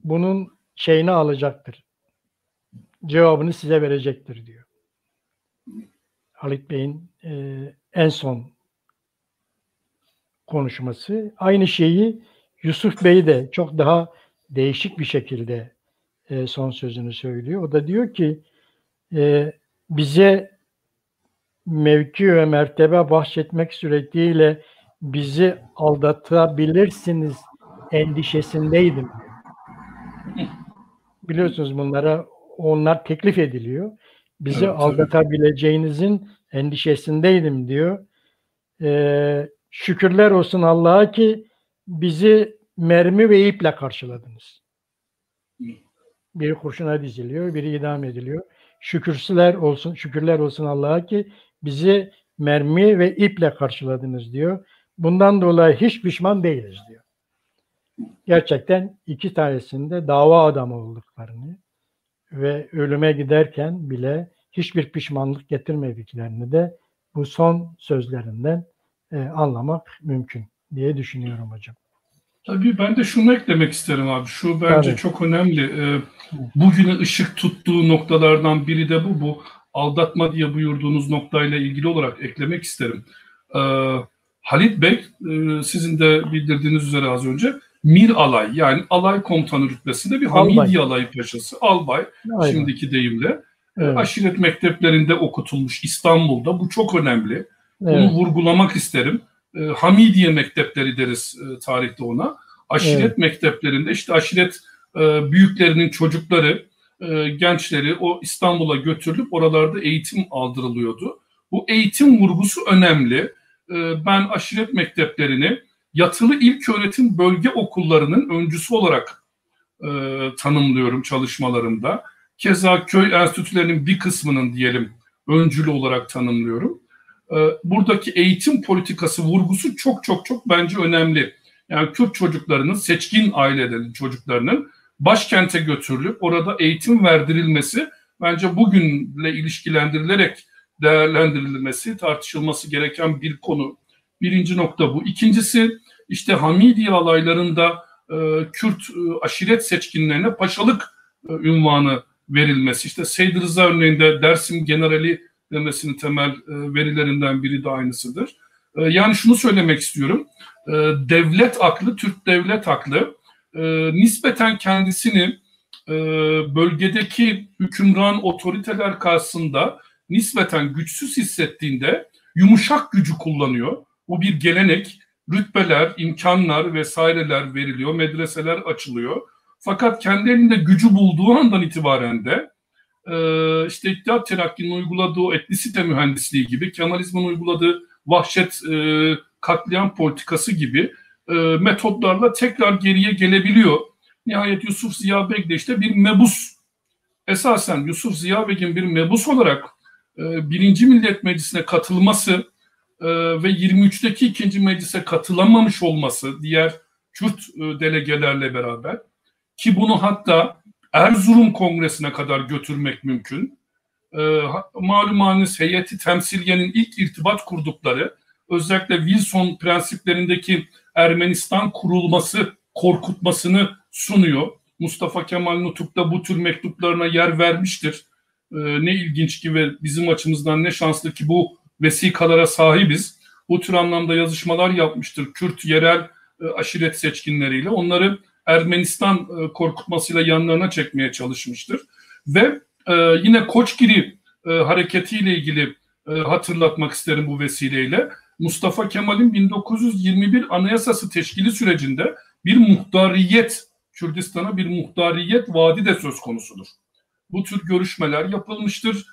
bunun şeyini alacaktır. Cevabını size verecektir diyor. Halit Bey'in en son konuşması. Aynı şeyi Yusuf Bey de çok daha değişik bir şekilde son sözünü söylüyor. O da diyor ki bize mevki ve mertebe bahşetmek suretiyle bizi aldatabilirsiniz endişesindeydim. Biliyorsunuz onlar teklif ediliyor. Bizi aldatabileceğinizin endişesindeydim diyor. Şükürler olsun Allah'a ki bizi mermi ve iple karşıladınız. Biri kurşuna diziliyor, biri idam ediliyor. Şükürler olsun Allah'a ki bizi mermi ve iple karşıladınız diyor. Bundan dolayı hiç pişman değiliz diyor. Gerçekten iki tanesinde dava adamı olduklarını ve ölüme giderken bile hiçbir pişmanlık getirmediklerini de bu son sözlerinden anlamak mümkün diye düşünüyorum hocam. Tabii ben de şunu eklemek isterim abi. Şu bence çok önemli. Bugüne ışık tuttuğu noktalardan biri de bu aldatma diye buyurduğunuz noktayla ilgili olarak eklemek isterim. Halit Bey sizin de bildirdiğiniz üzere az önce Mir Alay yani alay komutanı rütbesinde bir Hamidiye Alayı paşası, albay şimdiki deyimle. Evet. Aşiret mekteplerinde okutulmuş İstanbul'da. Bu çok önemli. Evet. Bunu vurgulamak isterim. Hamidiye mektepleri deriz tarihte ona. Aşiret mekteplerinde işte aşiret büyüklerinin çocukları, gençleri o İstanbul'a götürülüp oralarda eğitim aldırılıyordu. Bu eğitim vurgusu önemli. Ben aşiret mekteplerini yatılı ilköğretim bölge okullarının öncüsü olarak tanımlıyorum çalışmalarımda. Keza köy enstitülerinin bir kısmının diyelim öncülü olarak tanımlıyorum. Buradaki eğitim politikası vurgusu çok bence önemli. Yani Kürt çocuklarının, seçkin ailelerin çocuklarının başkente götürülüp orada eğitim verdirilmesi bence bugünle ilişkilendirilerek değerlendirilmesi, tartışılması gereken bir konu. Birinci nokta bu. İkincisi işte Hamidiye alaylarında Kürt aşiret seçkinlerine paşalık ünvanı verilmesi. İşte Seyyid Rıza örneğinde Dersim Generali demesinin temel verilerinden biri de aynısıdır. Yani şunu söylemek istiyorum. Devlet aklı, Türk devlet aklı nispeten kendisini bölgedeki hükümran otoriteler karşısında nispeten güçsüz hissettiğinde yumuşak gücü kullanıyor. Bu bir gelenek, rütbeler, imkanlar vesaireler veriliyor, medreseler açılıyor. Fakat kendi elinde gücü bulduğu andan itibaren de işte İttihat Terakki'nin uyguladığı etnisite mühendisliği gibi, Kemalizmin uyguladığı vahşet katliam politikası gibi metotlarla tekrar geriye gelebiliyor. Nihayet Yusuf Ziya Bek de işte bir mebus. Esasen Yusuf Ziya Bek'in bir mebus olarak 1. Millet Meclisi'ne katılması ve 23'teki 2. Meclis'e katılamamış olması diğer Kürt delegelerle beraber ki bunu hatta Erzurum Kongresi'ne kadar götürmek mümkün. Malumunuz heyeti temsiliyenin ilk irtibat kurdukları özellikle Wilson prensiplerindeki Ermenistan kurulması korkutmasını sunuyor. Mustafa Kemal Nutuk da bu tür mektuplarına yer vermiştir. Ne ilginç ki ve bizim açımızdan ne şanslı ki bu vesikalara sahibiz. Bu tür anlamda yazışmalar yapmıştır Kürt yerel aşiret seçkinleriyle. Onları Ermenistan korkutmasıyla yanlarına çekmeye çalışmıştır. Ve yine Koçgiri hareketiyle ilgili hatırlatmak isterim bu vesileyle. Mustafa Kemal'in 1921 Anayasası teşkili sürecinde bir muhtariyet, Kürdistan'a bir muhtariyet vaadi de söz konusudur. Bu tür görüşmeler yapılmıştır.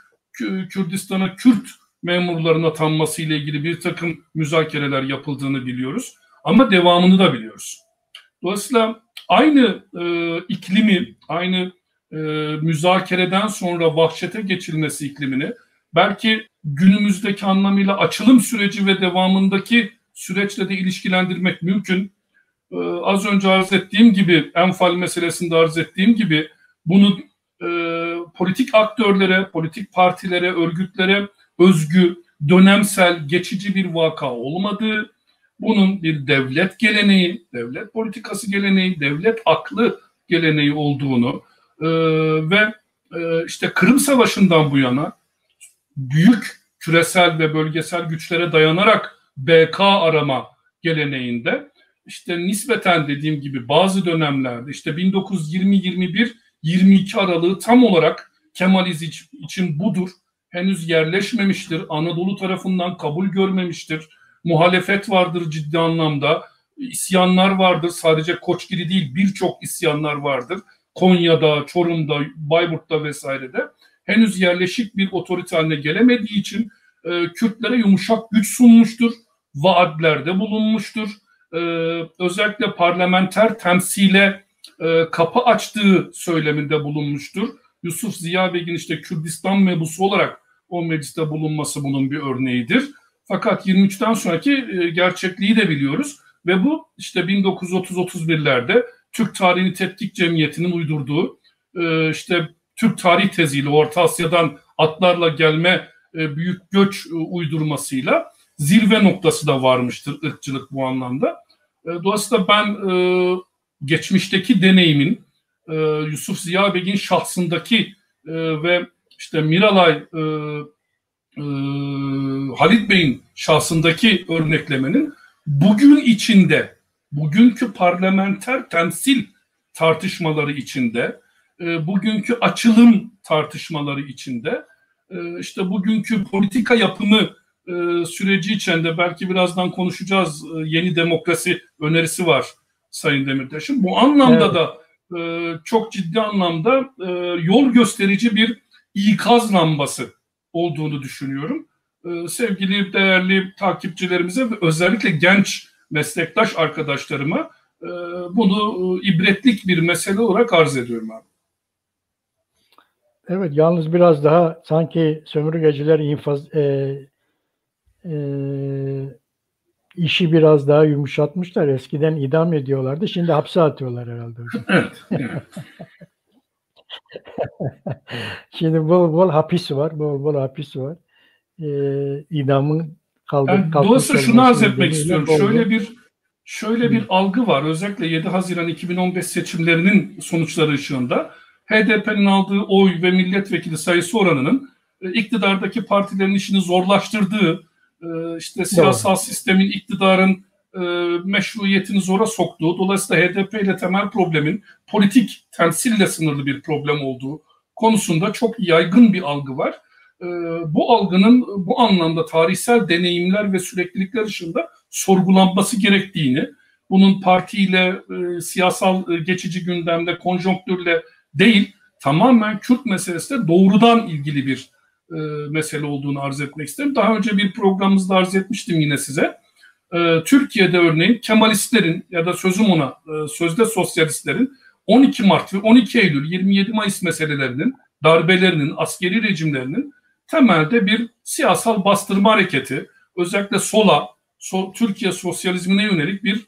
Kürdistan'a Kürt memurların atanması ile ilgili bir takım müzakereler yapıldığını biliyoruz. Ama devamını da biliyoruz. Dolayısıyla aynı iklimi, aynı müzakereden sonra vahşete geçilmesi iklimini belki günümüzdeki anlamıyla açılım süreci ve devamındaki süreçle de ilişkilendirmek mümkün. Az önce arz ettiğim gibi, Enfal meselesinde arz ettiğim gibi bunu politik aktörlere, politik partilere, örgütlere özgü, dönemsel, geçici bir vaka olmadığı, bunun bir devlet geleneği, devlet politikası geleneği, devlet aklı geleneği olduğunu ve işte Kırım Savaşı'ndan bu yana büyük küresel ve bölgesel güçlere dayanarak BK arama geleneğinde işte nispeten dediğim gibi bazı dönemlerde işte 1920-21-22 aralığı tam olarak Kemalizm için budur. Henüz yerleşmemiştir. Anadolu tarafından kabul görmemiştir. Muhalefet vardır ciddi anlamda. İsyanlar vardır. Sadece Koçgiri değil, birçok isyanlar vardır. Konya'da, Çorum'da, Bayburt'ta vesairede. Henüz yerleşik bir otorite haline gelemediği için Kürtlere yumuşak güç sunmuştur. Vaatlerde bulunmuştur. Özellikle parlamenter temsile kapı açtığı söyleminde bulunmuştur. Yusuf Ziya Begin işte Kürdistan mebusu olarak o mecliste bulunması bunun bir örneğidir. Fakat 23'ten sonraki gerçekliği de biliyoruz ve bu işte 1930-31'lerde Türk Tarihini Tetkik Cemiyeti'nin uydurduğu işte Türk tarih teziyle Orta Asya'dan atlarla gelme büyük göç uydurmasıyla zirve noktası da varmıştır ırkçılık bu anlamda. Dolayısıyla ben geçmişteki deneyimin Yusuf Ziya Begin şahsındaki ve işte Miralay Halit Bey'in şahsındaki örneklemenin bugün içinde, bugünkü parlamenter temsil tartışmaları içinde, bugünkü açılım tartışmaları içinde, işte bugünkü politika yapımı süreci içinde belki birazdan konuşacağız, yeni demokrasi önerisi var Sayın Demirtaş'ın. Bu anlamda da çok ciddi anlamda yol gösterici bir ikaz lambası olduğunu düşünüyorum. Sevgili değerli takipçilerimize ve özellikle genç meslektaş arkadaşlarıma bunu ibretlik bir mesele olarak arz ediyorum abi. Evet, yalnız biraz daha sanki sömürgeciler işi biraz daha yumuşatmışlar. Eskiden idam ediyorlardı. Şimdi hapse atıyorlar herhalde hocam. Evet. Evet. Şimdi bol bol hapis var. Bol bol hapis var. İdamın kalkmış. Dolayısıyla şunu arz etmek istiyorum. Şöyle bir algı var. Özellikle 7 Haziran 2015 seçimlerinin sonuçları ışığında HDP'nin aldığı oy ve milletvekili sayısı oranının iktidardaki partilerin işini zorlaştırdığı, işte siyasal sistemin, iktidarın meşruiyetini zora soktuğu, dolayısıyla HDP ile temel problemin politik temsille sınırlı bir problem olduğu konusunda çok yaygın bir algı var. Bu algının bu anlamda tarihsel deneyimler ve süreklilikler dışında sorgulanması gerektiğini, bunun partiyle, siyasal geçici gündemde, konjonktürle değil, tamamen Kürt meselesiyle doğrudan ilgili bir mesele olduğunu arz etmek isterim. Daha önce bir programımızda arz etmiştim yine size. Türkiye'de örneğin Kemalistlerin ya da sözüm ona sözde sosyalistlerin 12 Mart ve 12 Eylül 27 Mayıs meselelerinin, darbelerinin, askeri rejimlerinin temelde bir siyasal bastırma hareketi, özellikle Türkiye sosyalizmine yönelik bir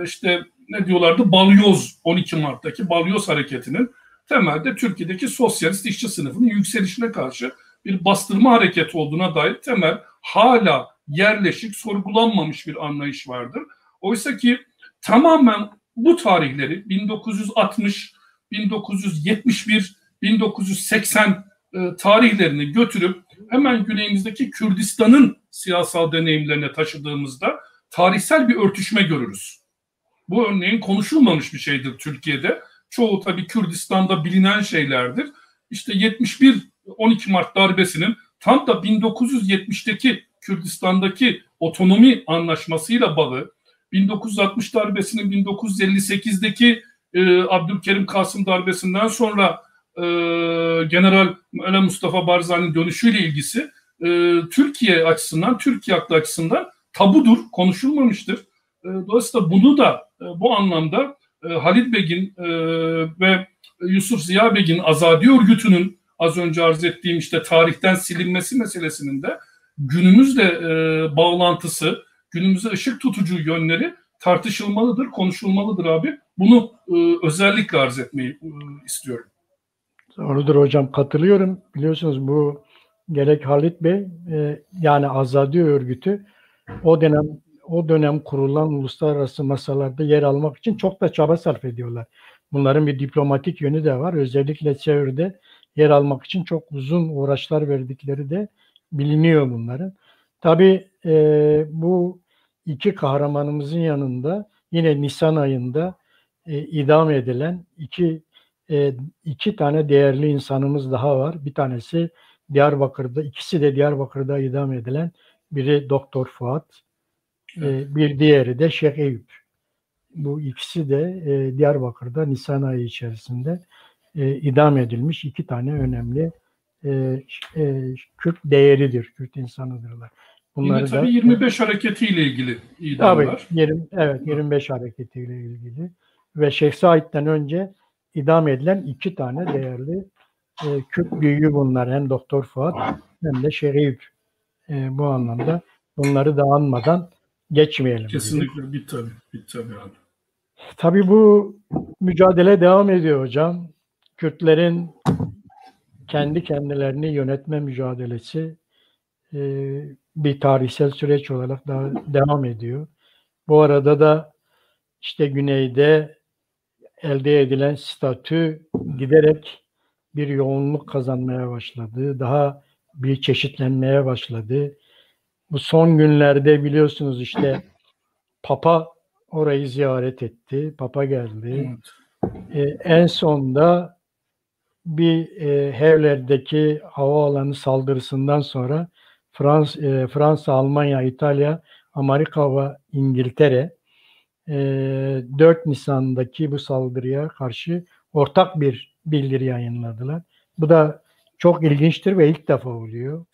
işte ne diyorlardı, balyoz, 12 Mart'taki balyoz hareketinin temelde Türkiye'deki sosyalist işçi sınıfının yükselişine karşı bir bastırma hareketi olduğuna dair temel hala yerleşik, sorgulanmamış bir anlayış vardır. Oysa ki tamamen bu tarihleri 1960, 1971, 1980 tarihlerini götürüp hemen güneyimizdeki Kürdistan'ın siyasal deneyimlerine taşıdığımızda tarihsel bir örtüşme görürüz. Bu örneğin konuşulmamış bir şeydir Türkiye'de. Çoğu tabii Kürdistan'da bilinen şeylerdir. İşte 71 12 Mart darbesinin tam da 1970'teki Kürdistan'daki otonomi anlaşmasıyla bağı, 1960 darbesinin 1958'deki Abdülkerim Kasım darbesinden sonra General Mustafa Barzani'nin dönüşüyle ilgisi Türkiye açısından, Türkiye aklı açısından tabudur, konuşulmamıştır. Dolayısıyla bunu da bu anlamda Halit Begin ve Yusuf Ziya Begin Azadi Örgütü'nün az önce arz ettiğim işte tarihten silinmesi meselesinin de günümüzle bağlantısı günümüze ışık tutucu yönleri tartışılmalıdır, konuşulmalıdır abi. Bunu özellikle arz etmeyi istiyorum. Doğrudur hocam, katılıyorum. Biliyorsunuz bu gerek Halit Bey yani Azadi Örgütü o dönem kurulan uluslararası masalarda yer almak için çok da çaba sarf ediyorlar. Bunların bir diplomatik yönü de var. Özellikle çevrede yer almak için çok uzun uğraşlar verdikleri de biliniyor bunların. Tabii bu iki kahramanımızın yanında yine Nisan ayında idam edilen iki tane değerli insanımız daha var. Bir tanesi Diyarbakır'da, ikisi de Diyarbakır'da idam edilen, biri Doktor Fuat, bir diğeri de Şeyh Eyüp. Bu ikisi de Diyarbakır'da Nisan ayı içerisinde idam edilmiş iki tane önemli Kürt değeridir, Kürt insanıdırlar. Bunları yine tabii 25 hareketiyle ilgili idamlar. Evet, 25 hareketiyle ilgili ve Şeyh Said'den önce idam edilen iki tane değerli Kürt büyüğü bunlar. Hem Doktor Fuat hem de Şeyh Eyüp. Bu anlamda bunları da anmadan geçmeyelim. Kesinlikle bir tabii abi. Tabii bu mücadele devam ediyor hocam. Kürtlerin kendi kendilerini yönetme mücadelesi bir tarihsel süreç olarak daha devam ediyor. Bu arada da işte güneyde elde edilen statü giderek bir yoğunluk kazanmaya başladı. Daha bir çeşitlenmeye başladı. Bu son günlerde biliyorsunuz işte Papa orayı ziyaret etti. Papa geldi. En sonda bir Hevler'deki havaalanı saldırısından sonra Fransa, Almanya, İtalya, Amerika ve İngiltere 4 Nisan'daki bu saldırıya karşı ortak bir bildiri yayınladılar. Bu da çok ilginçtir ve ilk defa oluyor.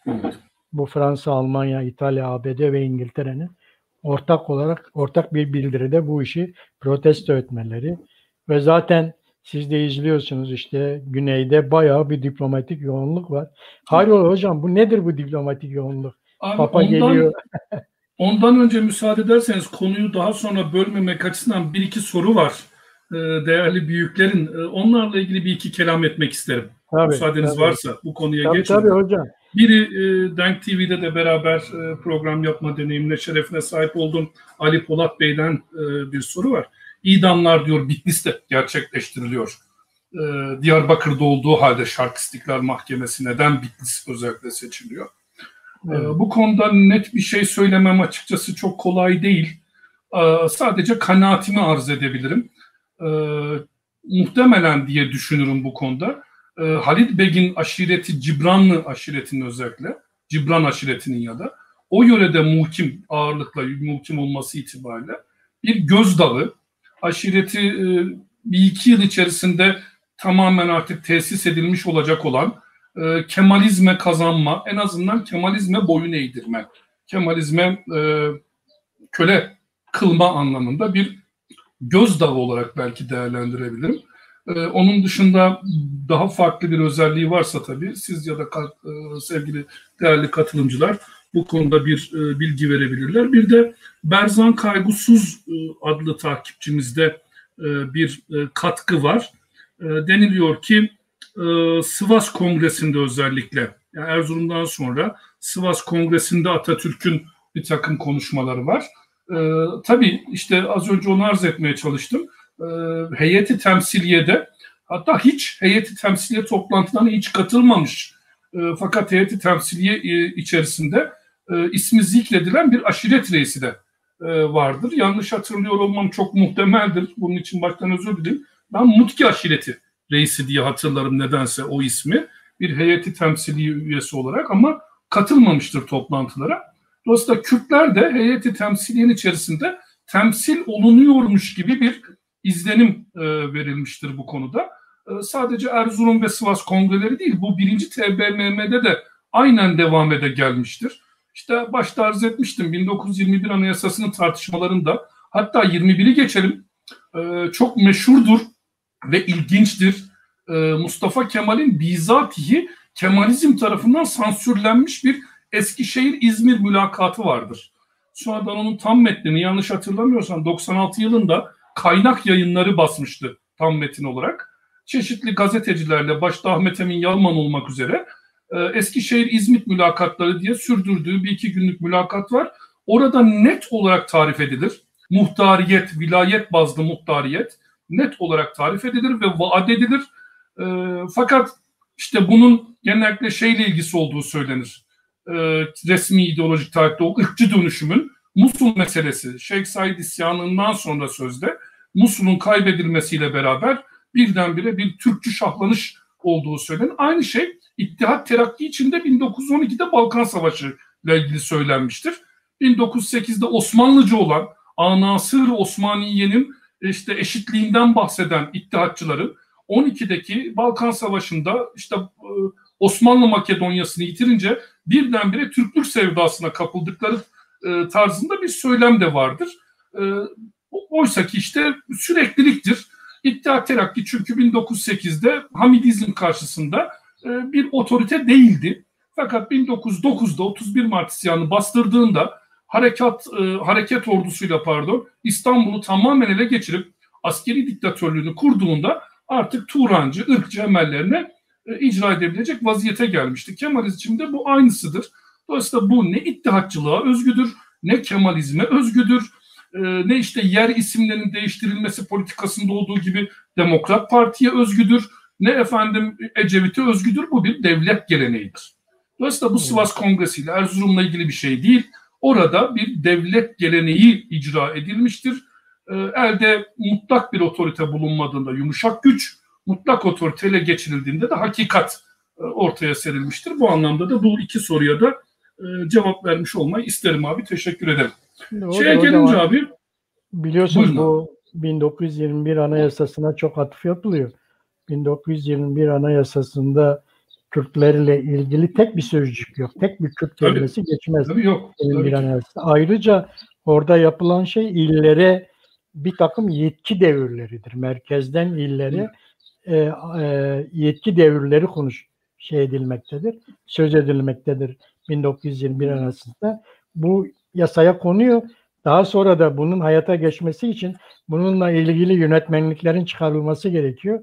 Bu Fransa, Almanya, İtalya, ABD ve İngiltere'nin ortak bir bildiride bu işi protesto etmeleri ve zaten siz de izliyorsunuz işte güneyde bayağı bir diplomatik yoğunluk var. Hayrola hocam, bu nedir bu diplomatik yoğunluk? Abi Papa geliyor. Ondan önce müsaade ederseniz konuyu daha sonra bölmemek açısından bir iki soru var. Değerli büyüklerin. Onlarla ilgili bir iki kelam etmek isterim. Müsaadeniz varsa bu konuya geçelim. Tabii hocam. Biri Denk TV'de de beraber program yapma deneyimine, şerefine sahip olduğum Ali Polat Bey'den bir soru var. İdamlar diyor Bitlis'te gerçekleştiriliyor. Diyarbakır'da olduğu halde Şark İstiklal Mahkemesi neden Bitlis özellikle seçiliyor? Evet. Bu konuda net bir şey söylemem açıkçası çok kolay değil. Sadece kanaatimi arz edebilirim. Muhtemelen diye düşünürüm bu konuda. Halid Beg'in aşireti, Cibranlı aşiretinin özellikle, Cibran aşiretinin ya da o yörede muhkim, ağırlıkla muhkim olması itibariyle bir gözdağı, aşireti bir iki yıl içerisinde tamamen artık tesis edilmiş olacak olan Kemalizme kazanma, en azından Kemalizme boyun eğdirme, Kemalizme köle kılma anlamında bir gözdağı olarak belki değerlendirebilirim. Onun dışında daha farklı bir özelliği varsa tabii siz ya da sevgili değerli katılımcılar bu konuda bir bilgi verebilirler. Bir de Berzan Kaygusuz adlı takipçimizde bir katkı var. Deniliyor ki Sivas Kongresi'nde özellikle yani Erzurum'dan sonra Sivas Kongresi'nde Atatürk'ün bir takım konuşmaları var. Tabii işte az önce onu arz etmeye çalıştım. Heyeti temsiliyede hatta hiç heyeti temsiliye toplantılarına hiç katılmamış. Fakat heyeti temsiliye içerisinde ismi zikredilen bir aşiret reisi de vardır. Yanlış hatırlıyor olmam çok muhtemeldir. Bunun için baştan özür dilerim. Ben Mutki aşireti reisi diye hatırlarım nedense o ismi. Bir heyeti temsiliye üyesi olarak ama katılmamıştır toplantılara. Dolayısıyla Kürtler de heyeti temsiliyenin içerisinde temsil olunuyormuş gibi bir izlenim verilmiştir bu konuda. Sadece Erzurum ve Sivas kongreleri değil, bu 1. TBMM'de de aynen devam ede gelmiştir. İşte başta arz etmiştim 1921 Anayasası'nın tartışmalarında, hatta 21'i geçelim, çok meşhurdur ve ilginçtir. Mustafa Kemal'in bizatihi Kemalizm tarafından sansürlenmiş bir Eskişehir-İzmir mülakatı vardır. Sonradan onun tam metnini yanlış hatırlamıyorsam 96 yılında Kaynak Yayınları basmıştı tam metin olarak. Çeşitli gazetecilerle başta Ahmet Emin Yalman olmak üzere Eskişehir-İzmit mülakatları diye sürdürdüğü bir iki günlük mülakat var. Orada net olarak tarif edilir. Muhtariyet, vilayet bazlı muhtariyet net olarak tarif edilir ve vaat edilir. Fakat işte bunun genellikle şeyle ilgisi olduğu söylenir. Resmi ideolojik tarihte o ırkçı dönüşümün Musul meselesi, Şeyh Said isyanından sonra sözde Musul'un kaybedilmesiyle beraber birdenbire bir Türkçü şahlanış olduğu söylenir. Aynı şey İttihat Terakki içinde 1912'de Balkan Savaşı ile ilgili söylenmiştir. 1908'de Osmanlıcı olan Anasır Osmaniye'nin işte eşitliğinden bahseden İttihatçıların 12'deki Balkan Savaşı'nda işte Osmanlı Makedonya'sını yitirince birdenbire Türklük sevdasına kapıldıkları tarzında bir söylem de vardır. Oysa ki işte sürekliliktir. İttihat Terakki çünkü 1908'de Hamidizm karşısında bir otorite değildi. Fakat 1909'da 31 Mart isyanı bastırdığında hareket ordusuyla İstanbul'u tamamen ele geçirip askeri diktatörlüğünü kurduğunda artık Turancı, ırkçı emellerine icra edebilecek vaziyete gelmişti. Kemalizm de bu aynısıdır. Dolayısıyla bu ne ittihatçılığa özgüdür, ne Kemalizme özgüdür, ne işte yer isimlerinin değiştirilmesi politikasında olduğu gibi Demokrat Parti'ye özgüdür, ne efendim Ecevit'e özgüdür. Bu bir devlet geleneğidir. Dolayısıyla bu Sivas Kongresi ile Erzurum'la ilgili bir şey değil. Orada bir devlet geleneği icra edilmiştir. Elde mutlak bir otorite bulunmadığında yumuşak güç, mutlak otoriteyle geçirildiğinde de hakikat ortaya serilmiştir. Bu anlamda da bu iki soruya da cevap vermiş olmayı isterim abi. Teşekkür ederim. Şeye gelince abi. Biliyorsunuz bu 1921 Anayasası'na çok atıf yapılıyor. 1921 Anayasası'nda Kürtlerle ilgili tek bir sözcük yok. Tek bir Kürt kelimesi geçmez. Tabii yok. Tabii Ayrıca orada yapılan şey illere bir takım yetki devirleridir. Merkezden illere yetki devirleri edilmektedir. Söz edilmektedir 1921 Anayasası'nda. Bu yasaya konuyor. Daha sonra da bunun hayata geçmesi için bununla ilgili yönetmenliklerin çıkarılması gerekiyor.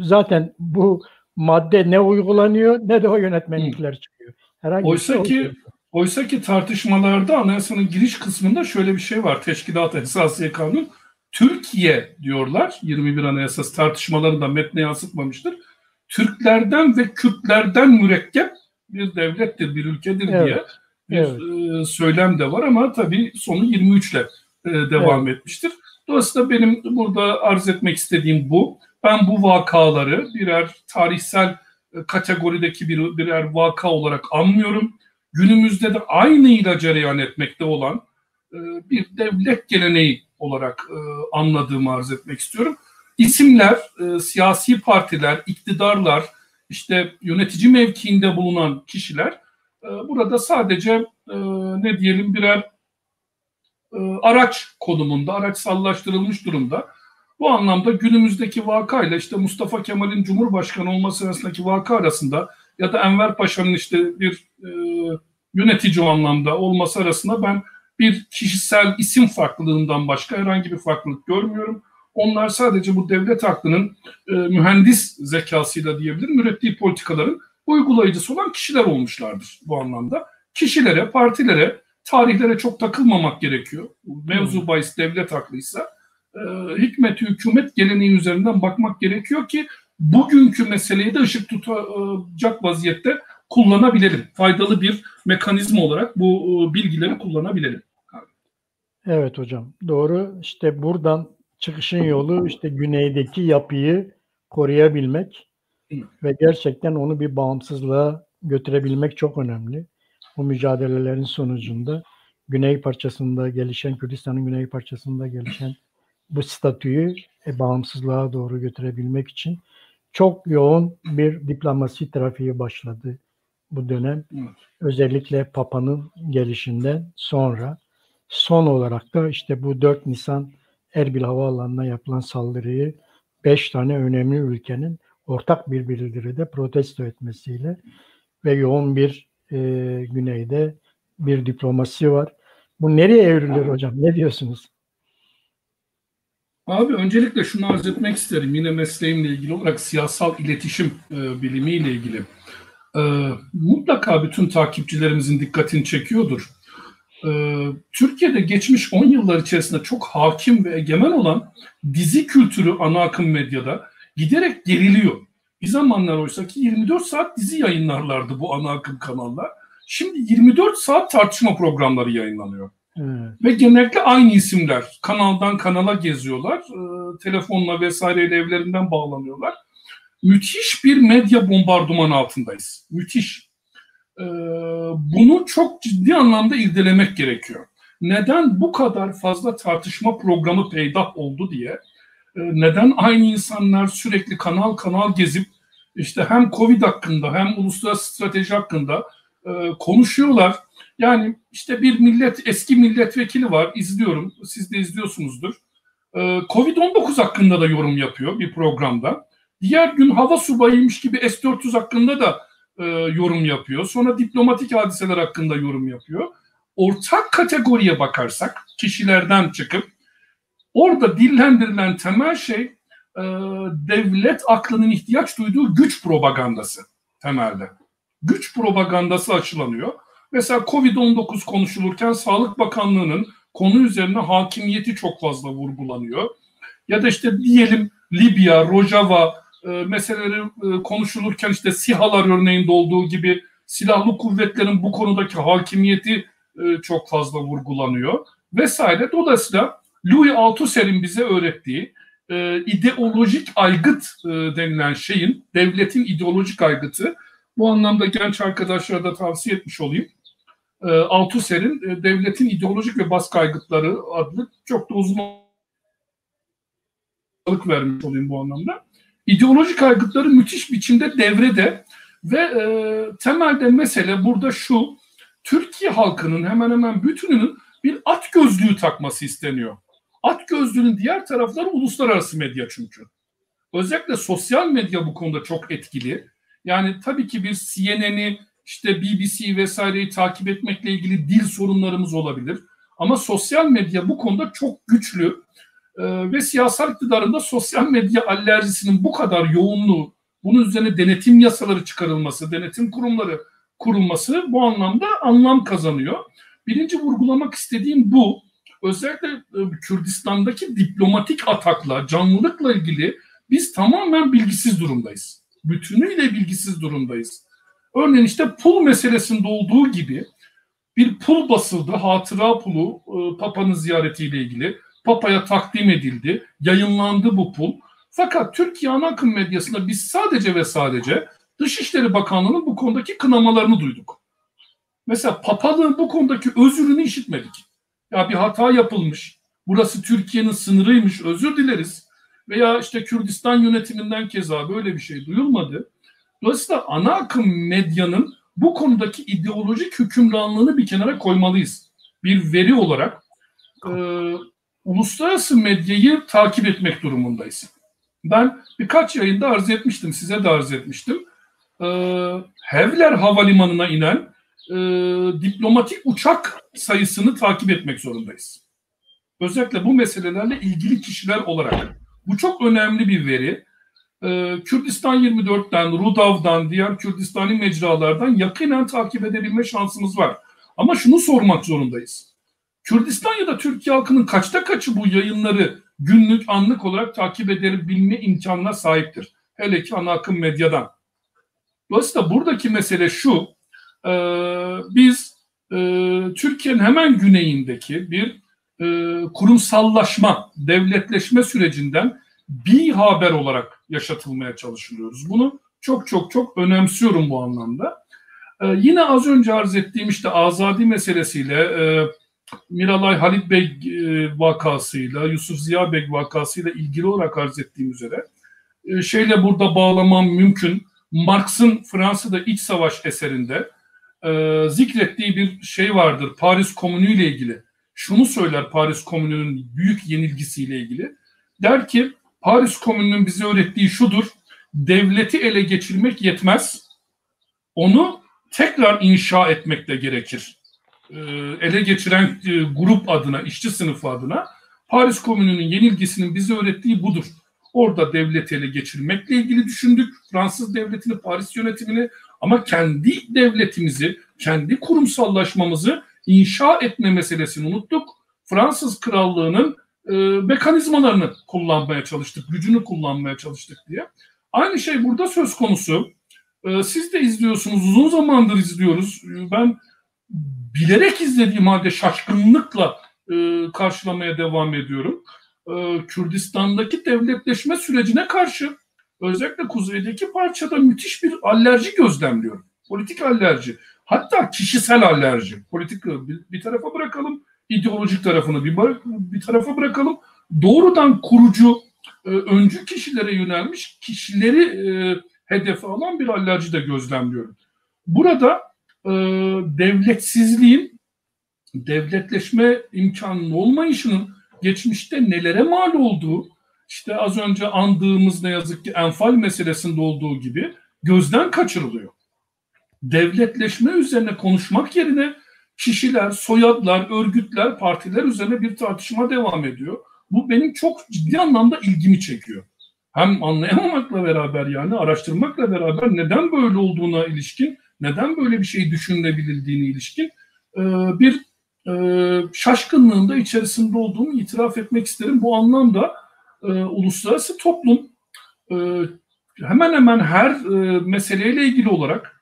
Zaten bu madde ne uygulanıyor ne de o yönetmenlikler çıkıyor. Oysa ki tartışmalarda anayasanın giriş kısmında şöyle bir şey var. Teşkilat-ı Esasiye Kanun. Türkiye diyorlar. 21 Anayasası tartışmalarında metne yansıtmamıştır. Türklerden ve Kürtlerden mürekkep bir devlettir, bir ülkedir diye bir söylem de var ama tabii sonu 23 ile devam etmiştir. Dolayısıyla benim burada arz etmek istediğim bu. Ben bu vakaları birer tarihsel kategorideki birer vaka olarak anlıyorum. Günümüzde de aynıyla cereyan etmekte olan bir devlet geleneği olarak anladığımı arz etmek istiyorum. İsimler, siyasi partiler, iktidarlar, işte yönetici mevkiinde bulunan kişiler burada sadece ne diyelim birer araç konumunda, araçsallaştırılmış durumda. Bu anlamda günümüzdeki vakayla işte Mustafa Kemal'in Cumhurbaşkanı olması arasındaki vaka arasında ya da Enver Paşa'nın işte bir yönetici o anlamda olması arasında ben bir kişisel isim farklılığından başka herhangi bir farklılık görmüyorum. Onlar sadece bu devlet aklının mühendis zekasıyla diyebilirim, ürettiği politikaların uygulayıcısı olan kişiler olmuşlardır bu anlamda. Kişilere, partilere, tarihlere çok takılmamak gerekiyor. Mevzu bahis devlet aklıysa hikmet-i hükümet geleneği üzerinden bakmak gerekiyor ki bugünkü meseleyi de ışık tutacak vaziyette kullanabilelim. Faydalı bir mekanizma olarak bu bilgileri kullanabilelim. Evet hocam, doğru. İşte buradan çıkışın yolu işte güneydeki yapıyı koruyabilmek ve gerçekten onu bir bağımsızlığa götürebilmek çok önemli. Bu mücadelelerin sonucunda güney parçasında gelişen, Kürdistan'ın güney parçasında gelişen bu statüyü bağımsızlığa doğru götürebilmek için çok yoğun bir diplomasi trafiği başladı bu dönem. Özellikle Papa'nın gelişinden sonra. Son olarak da işte bu 4 Nisan Erbil Havaalanı'na yapılan saldırıyı 5 tane önemli ülkenin ortak bir bildiride protesto etmesiyle ve yoğun bir güneyde bir diplomasi var. Bu nereye evrilir hocam? Ne diyorsunuz? Abi öncelikle şunu arz etmek isterim. Yine mesleğimle ilgili olarak siyasal iletişim bilimiyle ilgili. Mutlaka bütün takipçilerimizin dikkatini çekiyordur. Türkiye'de geçmiş 10 yıllar içerisinde çok hakim ve egemen olan dizi kültürü ana akım medyada giderek geriliyor. Bir zamanlar oysa ki 24 saat dizi yayınlarlardı bu ana akım kanallar. Şimdi 24 saat tartışma programları yayınlanıyor. Ve genellikle aynı isimler kanaldan kanala geziyorlar. Telefonla vesaireyle evlerinden bağlanıyorlar. Müthiş bir medya bombardımanı altındayız. Müthiş. Bunu çok ciddi anlamda irdelemek gerekiyor. Neden bu kadar fazla tartışma programı peydah oldu diye, neden aynı insanlar sürekli kanal kanal gezip işte hem Covid hakkında hem uluslararası strateji hakkında konuşuyorlar. Yani işte bir eski milletvekili var, izliyorum, siz de izliyorsunuzdur. Covid-19 hakkında da yorum yapıyor bir programda. Diğer gün hava subayıymış gibi S-400 hakkında da yorum yapıyor. Sonra diplomatik hadiseler hakkında yorum yapıyor. Ortak kategoriye bakarsak, kişilerden çıkıp, orada dillendirilen temel şey devlet aklının ihtiyaç duyduğu güç propagandası temelde. Güç propagandası aşılanıyor. Mesela Covid-19 konuşulurken Sağlık Bakanlığı'nın konu üzerine hakimiyeti çok fazla vurgulanıyor. Ya da işte diyelim Libya, Rojava meseleleri konuşulurken işte SİHA'lar örneğinde olduğu gibi silahlı kuvvetlerin bu konudaki hakimiyeti çok fazla vurgulanıyor vesaire. Dolayısıyla Louis Althusser'in bize öğrettiği ideolojik aygıt denilen şeyin, devletin ideolojik aygıtı, bu anlamda genç arkadaşlara da tavsiye etmiş olayım. Althusser'in Devletin İdeolojik ve Baskı Aygıtları adlı çok da uzun vermiş olayım bu anlamda. İdeolojik aygıtları müthiş biçimde devrede ve temelde mesele burada şu: Türkiye halkının hemen hemen bütününün bir at gözlüğü takması isteniyor. At gözlüğünün diğer tarafları uluslararası medya çünkü. Özellikle sosyal medya bu konuda çok etkili. Yani tabii ki bir CNN'i, işte BBC vesaireyi takip etmekle ilgili dil sorunlarımız olabilir. Ama sosyal medya bu konuda çok güçlü ve siyasal iktidarında sosyal medya alerjisinin bu kadar yoğunluğu, bunun üzerine denetim yasaları çıkarılması, denetim kurumları kurulması bu anlamda anlam kazanıyor. Birinci vurgulamak istediğim bu. Özellikle Kürdistan'daki diplomatik atakla, canlılıkla ilgili biz tamamen bilgisiz durumdayız. Bütünüyle bilgisiz durumdayız. Örneğin işte pul meselesinde olduğu gibi bir pul basıldı, hatıra pulu Papa'nın ziyaretiyle ilgili. Papa'ya takdim edildi, yayınlandı bu pul. Fakat Türkiye ana akım medyasında biz sadece ve sadece Dışişleri Bakanlığı'nın bu konudaki kınamalarını duyduk. Mesela Papalığın bu konudaki özrünü işitmedik. Ya bir hata yapılmış, burası Türkiye'nin sınırıymış, özür dileriz. Veya işte Kürdistan yönetiminden keza böyle bir şey duyulmadı. Dolayısıyla ana akım medyanın bu konudaki ideolojik hükümranlığını bir kenara koymalıyız. Bir veri olarak uluslararası medyayı takip etmek durumundayız. Ben birkaç yayında arz etmiştim, size de arz etmiştim. Hevler Havalimanı'na inen diplomatik uçak sayısını takip etmek zorundayız. Özellikle bu meselelerle ilgili kişiler olarak. Bu çok önemli bir veri. Kürdistan 24'ten, Rudav'dan, diğer Kürdistani mecralardan yakinen takip edebilme şansımız var. Ama şunu sormak zorundayız. Kürdistan ya da Türkiye halkının kaçta kaçı bu yayınları günlük, anlık olarak takip edebilme imkanına sahiptir? Hele ki ana akım medyadan. Dolayısıyla buradaki mesele şu: biz Türkiye'nin hemen güneyindeki bir kurumsallaşma, devletleşme sürecinden bir haber olarak yaşatılmaya çalışılıyoruz. Bunu çok önemsiyorum bu anlamda. Yine az önce arz ettiğim işte azadi meselesiyle, Miralay Halit Bey vakasıyla, Yusuf Ziya Bey vakasıyla ilgili olarak arz ettiğim üzere şeyle burada bağlamam mümkün. Marx'ın Fransa'da İç Savaş eserinde zikrettiği bir şey vardır Paris Komünü ile ilgili. Şunu söyler Paris Komünü'nün büyük yenilgisiyle ilgili. Der ki Paris Komünü'nün bize öğrettiği şudur: devleti ele geçirmek yetmez, onu tekrar inşa etmek de gerekir. ele geçiren grup adına, işçi sınıfı adına Paris Komünü'nün yenilgisinin bize öğrettiği budur. Orada devleti ele geçirmekle ilgili düşündük. Fransız devletini, Paris yönetimini, ama kendi devletimizi, kendi kurumsallaşmamızı inşa etme meselesini unuttuk. Fransız krallığının mekanizmalarını kullanmaya çalıştık, gücünü kullanmaya çalıştık diye. Aynı şey burada söz konusu. Siz de izliyorsunuz, uzun zamandır izliyoruz. Ben bilerek izlediğim halde şaşkınlıkla karşılamaya devam ediyorum. Kürdistan'daki devletleşme sürecine karşı özellikle kuzeydeki parçada müthiş bir alerji gözlemliyorum. Politik alerji. Hatta kişisel alerji. Politik bir tarafa bırakalım, ideolojik tarafını bir tarafa bırakalım. Doğrudan kurucu, öncü kişilere yönelmiş, kişileri hedefe alan bir alerji de gözlemliyorum. Burada devletsizliğin, devletleşme imkanının olmayışının geçmişte nelere mal olduğu, işte az önce andığımız ne yazık ki Enfal meselesinde olduğu gibi gözden kaçırılıyor. Devletleşme üzerine konuşmak yerine kişiler, soyadlar, örgütler, partiler üzerine bir tartışma devam ediyor. Bu benim çok ciddi anlamda ilgimi çekiyor. Hem anlayamamakla beraber, yani araştırmakla beraber neden böyle olduğuna ilişkin, neden böyle bir şey düşünülebildiğine ilişkin bir şaşkınlığın da içerisinde olduğumu itiraf etmek isterim. Bu anlamda uluslararası toplum hemen hemen her meseleyle ilgili olarak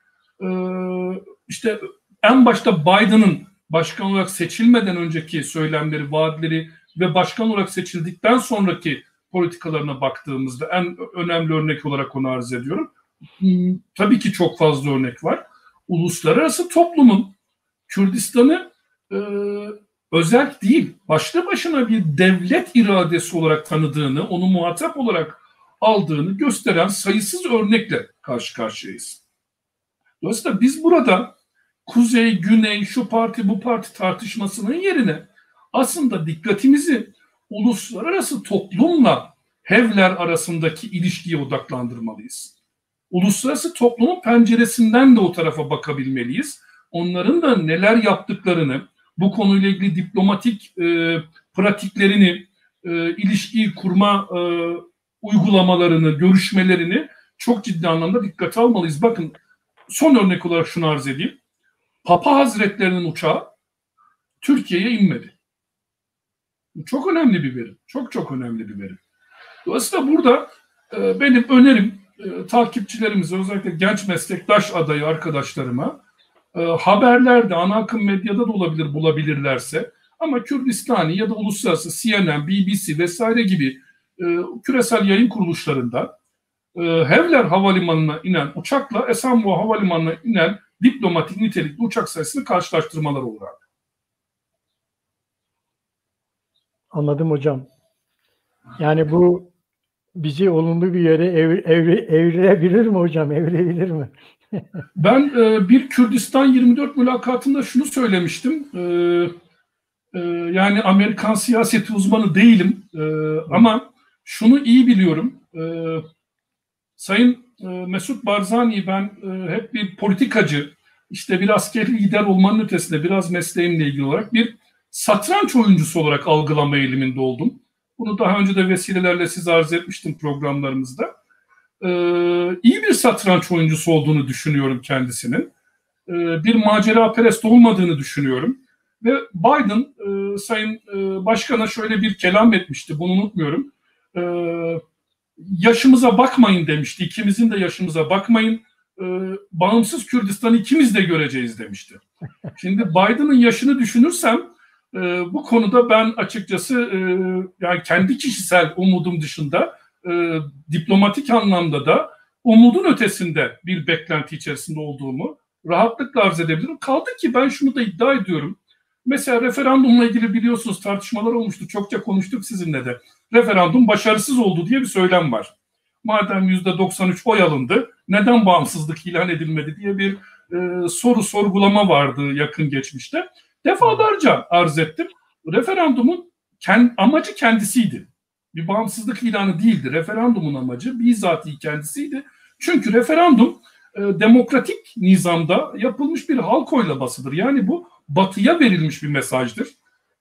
işte en başta Biden'ın başkan olarak seçilmeden önceki söylemleri, vaatleri ve başkan olarak seçildikten sonraki politikalarına baktığımızda en önemli örnek olarak onu arz ediyorum. Tabii ki çok fazla örnek var. Uluslararası toplumun Kürdistan'ı özel değil, başlı başına bir devlet iradesi olarak tanıdığını, onu muhatap olarak aldığını gösteren sayısız örnekle karşı karşıyayız. Dolayısıyla biz burada kuzey, güney, şu parti, bu parti tartışmasının yerine aslında dikkatimizi uluslararası toplumla Hevler arasındaki ilişkiye odaklandırmalıyız. Uluslararası toplumun penceresinden de o tarafa bakabilmeliyiz. Onların da neler yaptıklarını, bu konuyla ilgili diplomatik pratiklerini, ilişkiyi kurma uygulamalarını, görüşmelerini çok ciddi anlamda dikkate almalıyız. Bakın, son örnek olarak şunu arz edeyim. Papa Hazretlerinin uçağı Türkiye'ye inmedi. Bu çok önemli bir verim. Çok çok önemli bir verim. Dolayısıyla burada benim önerim takipçilerimize, özellikle genç meslektaş adayı arkadaşlarıma, haberlerde, ana akım medyada da olabilir bulabilirlerse, ama Kürdistani ya da uluslararası CNN, BBC vesaire gibi küresel yayın kuruluşlarında Hevler Havalimanı'na inen uçakla Esenboğa Havalimanı'na inen diplomatik nitelikli uçak sayısını karşılaştırmalar olur abi. Anladım hocam. Yani bu bizi olumlu bir yere evirebilir mi hocam? Evirebilir mi? Ben bir Kürdistan 24 mülakatında şunu söylemiştim. Yani Amerikan siyaseti uzmanı değilim. Ama şunu iyi biliyorum. Sayın Mesut Barzani'yi ben hep bir politikacı, işte bir askeri lider olmanın ötesinde biraz mesleğimle ilgili olarak bir satranç oyuncusu olarak algılama eğiliminde oldum. Bunu daha önce de vesilelerle size arz etmiştim programlarımızda. İyi bir satranç oyuncusu olduğunu düşünüyorum kendisinin. Bir maceraperest olmadığını düşünüyorum. Ve Biden Sayın Başkan'a şöyle bir kelam etmişti, bunu unutmuyorum. Yaşımıza bakmayın demişti, ikimizin de yaşımıza bakmayın. Bağımsız Kürdistan'ı ikimiz de göreceğiz demişti. Şimdi Biden'ın yaşını düşünürsem bu konuda ben açıkçası yani kendi kişisel umudum dışında diplomatik anlamda da umudun ötesinde bir beklenti içerisinde olduğumu rahatlıkla arz edebilirim. Kaldı ki ben şunu da iddia ediyorum. Mesela referandumla ilgili biliyorsunuz tartışmalar olmuştu. Çokça konuştuk sizinle de. Referandum başarısız oldu diye bir söylem var. Madem %93 oy alındı, neden bağımsızlık ilan edilmedi diye bir sorgulama vardı yakın geçmişte. Defalarca arz ettim. Referandumun amacı kendisiydi. Bir bağımsızlık ilanı değildi. Referandumun amacı bizatihi kendisiydi. Çünkü referandum demokratik nizamda yapılmış bir halk oylamasıdır. Yani bu Batı'ya verilmiş bir mesajdır.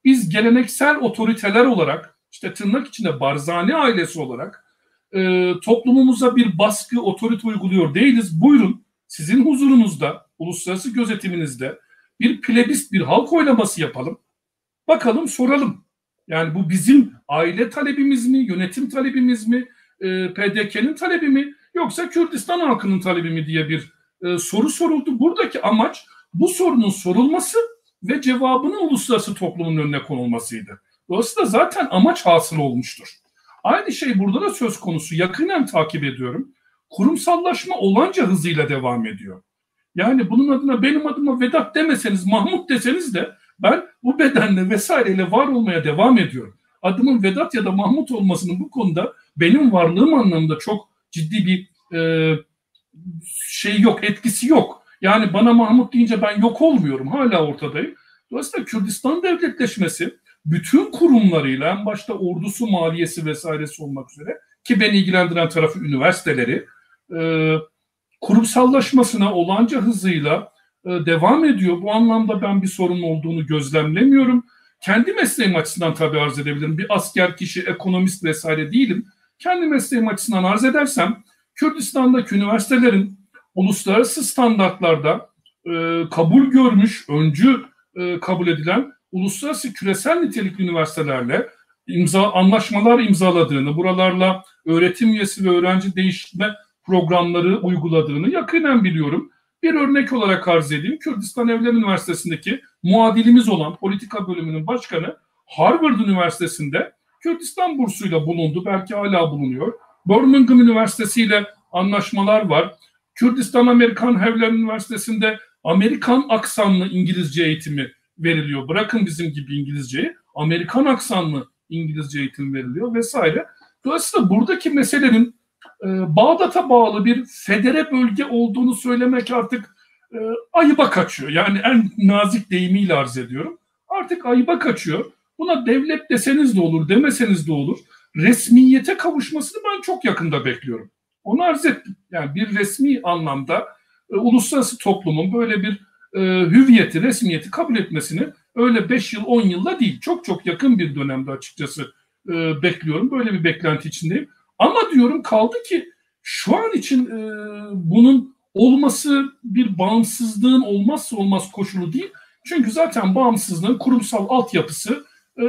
Biz geleneksel otoriteler olarak, işte tırnak içinde Barzani ailesi olarak toplumumuza bir baskı, otorite uyguluyor değiliz. Buyurun sizin huzurunuzda, uluslararası gözetiminizde bir plebiscit, bir halk oylaması yapalım. Bakalım, soralım. Yani bu bizim aile talebimiz mi, yönetim talebimiz mi, PDK'nin talebi mi, yoksa Kürdistan halkının talebi mi diye bir soru soruldu. Buradaki amaç bu sorunun sorulması ve cevabının uluslararası toplumun önüne konulmasıydı. Dolayısıyla zaten amaç hasıl olmuştur. Aynı şey burada da söz konusu. Yakinen takip ediyorum. Kurumsallaşma olanca hızıyla devam ediyor. Yani bunun adına benim adıma Vedat demeseniz, Mahmut deseniz de ben bu bedenle vesaireyle var olmaya devam ediyorum. Adımın Vedat ya da Mahmut olmasının bu konuda benim varlığım anlamında çok ciddi bir şey yok, etkisi yok. Yani bana Mahmut deyince ben yok olmuyorum. Hala ortadayım. Dolayısıyla Kürdistan devletleşmesi bütün kurumlarıyla, en başta ordusu, maliyesi vesairesi olmak üzere, ki beni ilgilendiren tarafı üniversiteleri, kurumsallaşmasına olanca hızıyla devam ediyor. Bu anlamda ben bir sorun olduğunu gözlemlemiyorum. Kendi mesleğim açısından tabii arz edebilirim. Bir asker, kişi, ekonomist vesaire değilim. Kendi mesleğim açısından arz edersem, Kürdistan'daki üniversitelerin uluslararası standartlarda kabul görmüş, öncü kabul edilen uluslararası küresel nitelikli üniversitelerle anlaşmalar imzaladığını, buralarla öğretim üyesi ve öğrenci değiştirme programları uyguladığını yakinen biliyorum. Bir örnek olarak arz edeyim. Kürdistan Evler Üniversitesi'ndeki muadilimiz olan politika bölümünün başkanı Harvard Üniversitesi'nde Kürdistan bursuyla bulundu. Belki hala bulunuyor. Birmingham Üniversitesi ile anlaşmalar var. Kürdistan Amerikan Evler Üniversitesi'nde Amerikan aksanlı İngilizce eğitimi veriliyor. Bırakın bizim gibi İngilizceyi, Amerikan aksanlı İngilizce eğitim veriliyor vesaire. Dolayısıyla buradaki meselenin Bağdat'a bağlı bir federe bölge olduğunu söylemek artık ayıba kaçıyor. Yani en nazik deyimiyle arz ediyorum. Artık ayıba kaçıyor. Buna devlet deseniz de olur, demeseniz de olur. Resmiyete kavuşmasını ben çok yakında bekliyorum. Onu arz ettim. Yani bir resmi anlamda uluslararası toplumun böyle bir hüviyeti, resmiyeti kabul etmesini öyle 5 yıl, 10 yılla değil, çok çok yakın bir dönemde açıkçası bekliyorum. Böyle bir beklenti içindeyim. Ama diyorum kaldı ki şu an için bunun olması bir bağımsızlığın olmazsa olmaz koşulu değil. Çünkü zaten bağımsızlığın kurumsal altyapısı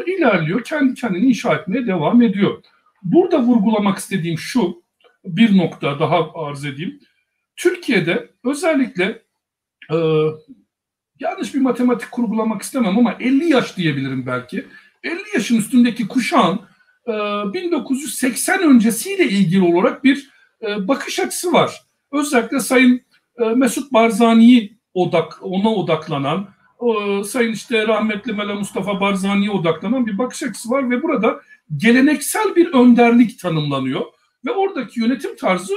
ilerliyor. Kendi kendini inşa etmeye devam ediyor. Burada vurgulamak istediğim şu, bir nokta daha arz edeyim. Türkiye'de özellikle yanlış bir matematik kurgulamak istemem ama 50 yaş diyebilirim belki. 50 yaşın üstündeki kuşağın 1980 öncesiyle ilgili olarak bir bakış açısı var. Özellikle Sayın Mesut Barzani'yi ona odaklanan, Sayın işte rahmetli Mela Mustafa Barzani'ye odaklanan bir bakış açısı var ve burada geleneksel bir önderlik tanımlanıyor ve oradaki yönetim tarzı